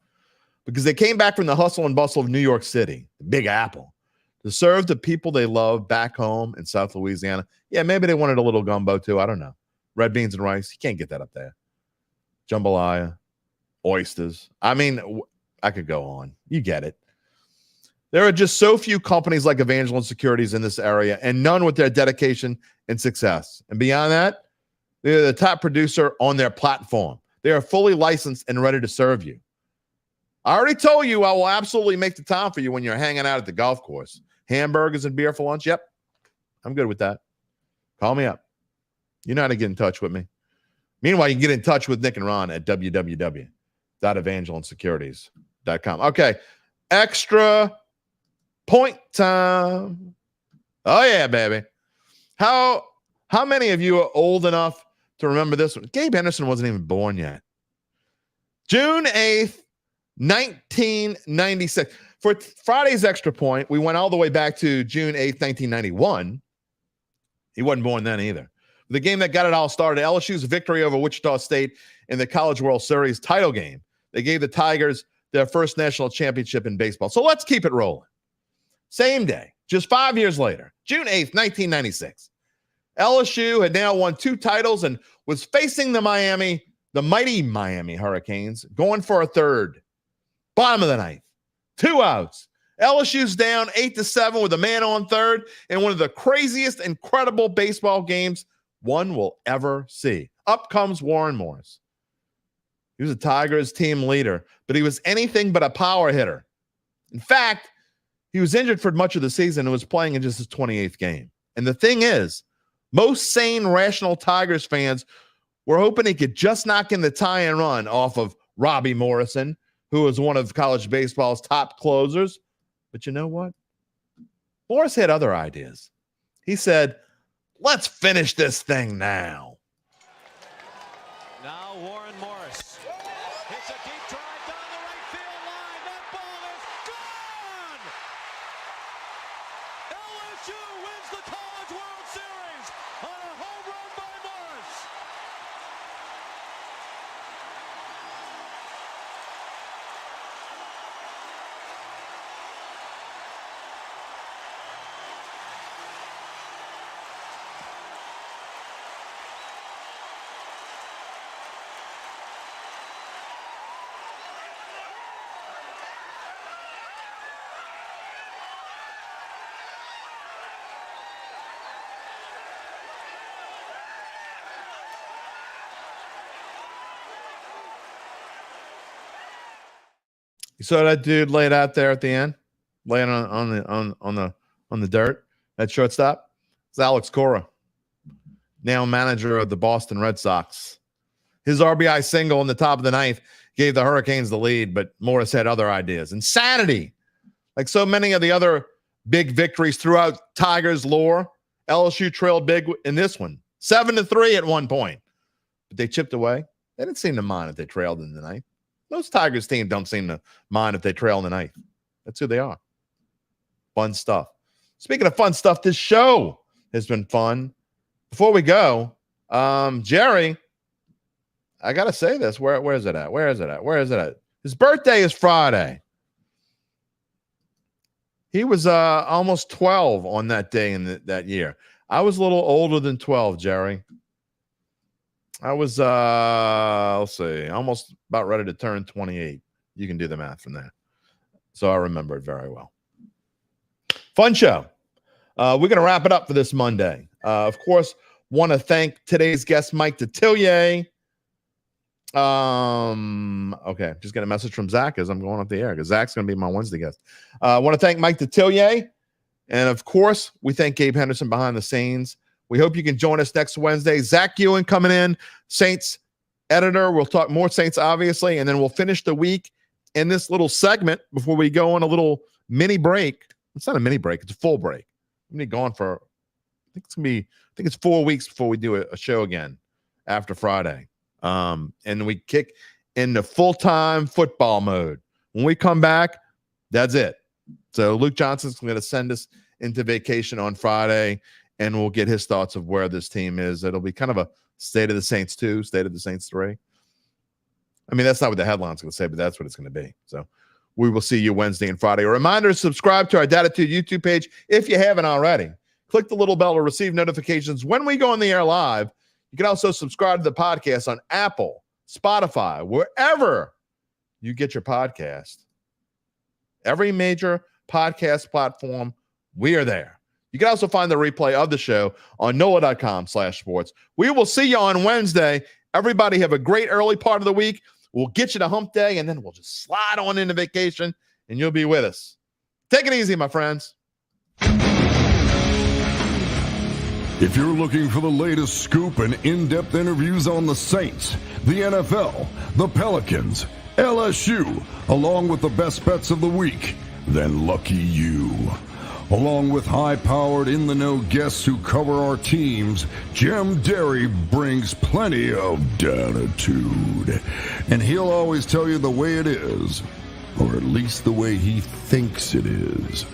Because they came back from the hustle and bustle of New York City, the Big Apple, to serve the people they love back home in South Louisiana. Yeah, maybe they wanted a little gumbo too. I don't know. Red beans and rice. You can't get that up there. Jambalaya, oysters. I mean, I could go on. You get it. There are just so few companies like Evangeline Securities in this area, and none with their dedication and success. And beyond that, they're the top producer on their platform. They are fully licensed and ready to serve you. I already told you I will absolutely make the time for you when you're hanging out at the golf course. Hamburgers and beer for lunch? Yep, I'm good with that. Call me up. You know how to get in touch with me. Meanwhile, you can get in touch with Nick and Ron at www.evangelinesecurities.com. Okay, extra point time. Oh, yeah, baby. How many of you are old enough to remember this one? Gabe Henderson wasn't even born yet. June 8th, 1996. For Friday's extra point, we went all the way back to June 8th, 1991. He wasn't born then either. The game that got it all started, LSU's victory over Wichita State in the College World Series title game. They gave the Tigers their first national championship in baseball. So let's keep it rolling. Same day, just 5 years later, June 8th, 1996. LSU had now won 2 titles and was facing the the mighty Miami Hurricanes going for a third. Bottom of the ninth. 2 outs. LSU's down 8-7 with a man on third in one of the craziest, incredible baseball games one will ever see. Up comes Warren Morris. He was a Tigers team leader, but he was anything but a power hitter. In fact, he was injured for much of the season and was playing in just his 28th game. And the thing is, most sane, rational Tigers fans were hoping he could just knock in the tie and run off of Robbie Morrison, who was one of college baseball's top closers. But you know what? Morris had other ideas. He said, let's finish this thing now. Now Warren Morris hits a deep drive down the right field line. That ball is gone! LSU wins the College World Series on a home run by Morris. You saw that dude laid out there at the end, laying on the dirt at shortstop? It's Alex Cora, now manager of the Boston Red Sox. His RBI single in the top of the ninth gave the Hurricanes the lead, but Morris had other ideas. Insanity. Like so many of the other big victories throughout Tigers lore, LSU trailed big in this one, 7-3 at one point. But they chipped away. They didn't seem to mind if they trailed in the ninth. Most Tigers teams don't seem to mind if they trail in the ninth. That's who they are. Fun stuff. Speaking of fun stuff, this show has been fun. Before we go, Jerry, I got to say this. Where is it at? Where is it at? His birthday is Friday. He was almost 12 on that day in that year. I was a little older than 12, Jerry. I was, let's see, almost about ready to turn 28. You can do the math from there. So I remember it very well. Fun show. We're going to wrap it up for this Monday. Of course, want to thank today's guest, Mike Detillier. Okay, just get a message from Zach as I'm going up the air because Zach's going to be my Wednesday guest. I want to thank Mike Detillier. And, of course, we thank Gabe Henderson behind the scenes. We hope you can join us next Wednesday. Zach Ewan coming in, Saints editor. We'll talk more Saints, obviously, and then we'll finish the week in this little segment before we go on a little mini break. It's not a mini break. It's a full break. I'm going to be gone for, I think it's 4 weeks before we do a show again after Friday. And we kick into full-time football mode. When we come back, that's it. So Luke Johnson's going to send us into vacation on Friday, and we'll get his thoughts of where this team is. It'll be kind of a State of the Saints 2, State of the Saints 3. I mean, that's not what the headline's going to say, but that's what it's going to be. So we will see you Wednesday and Friday. A reminder, subscribe to our Dattitude YouTube page if you haven't already. Click the little bell to receive notifications when we go on the air live. You can also subscribe to the podcast on Apple, Spotify, wherever you get your podcast. Every major podcast platform, we are there. You can also find the replay of the show on NOLA.com/sports. We will see you on Wednesday. Everybody have a great early part of the week. We'll get you to hump day, and then we'll just slide on into vacation, and you'll be with us. Take it easy, my friends. If you're looking for the latest scoop and in-depth interviews on the Saints, the NFL, the Pelicans, LSU, along with the best bets of the week, then lucky you. Along with high-powered, in-the-know guests who cover our teams, Jim Derry brings plenty of Dattitude. And he'll always tell you the way it is, or at least the way he thinks it is.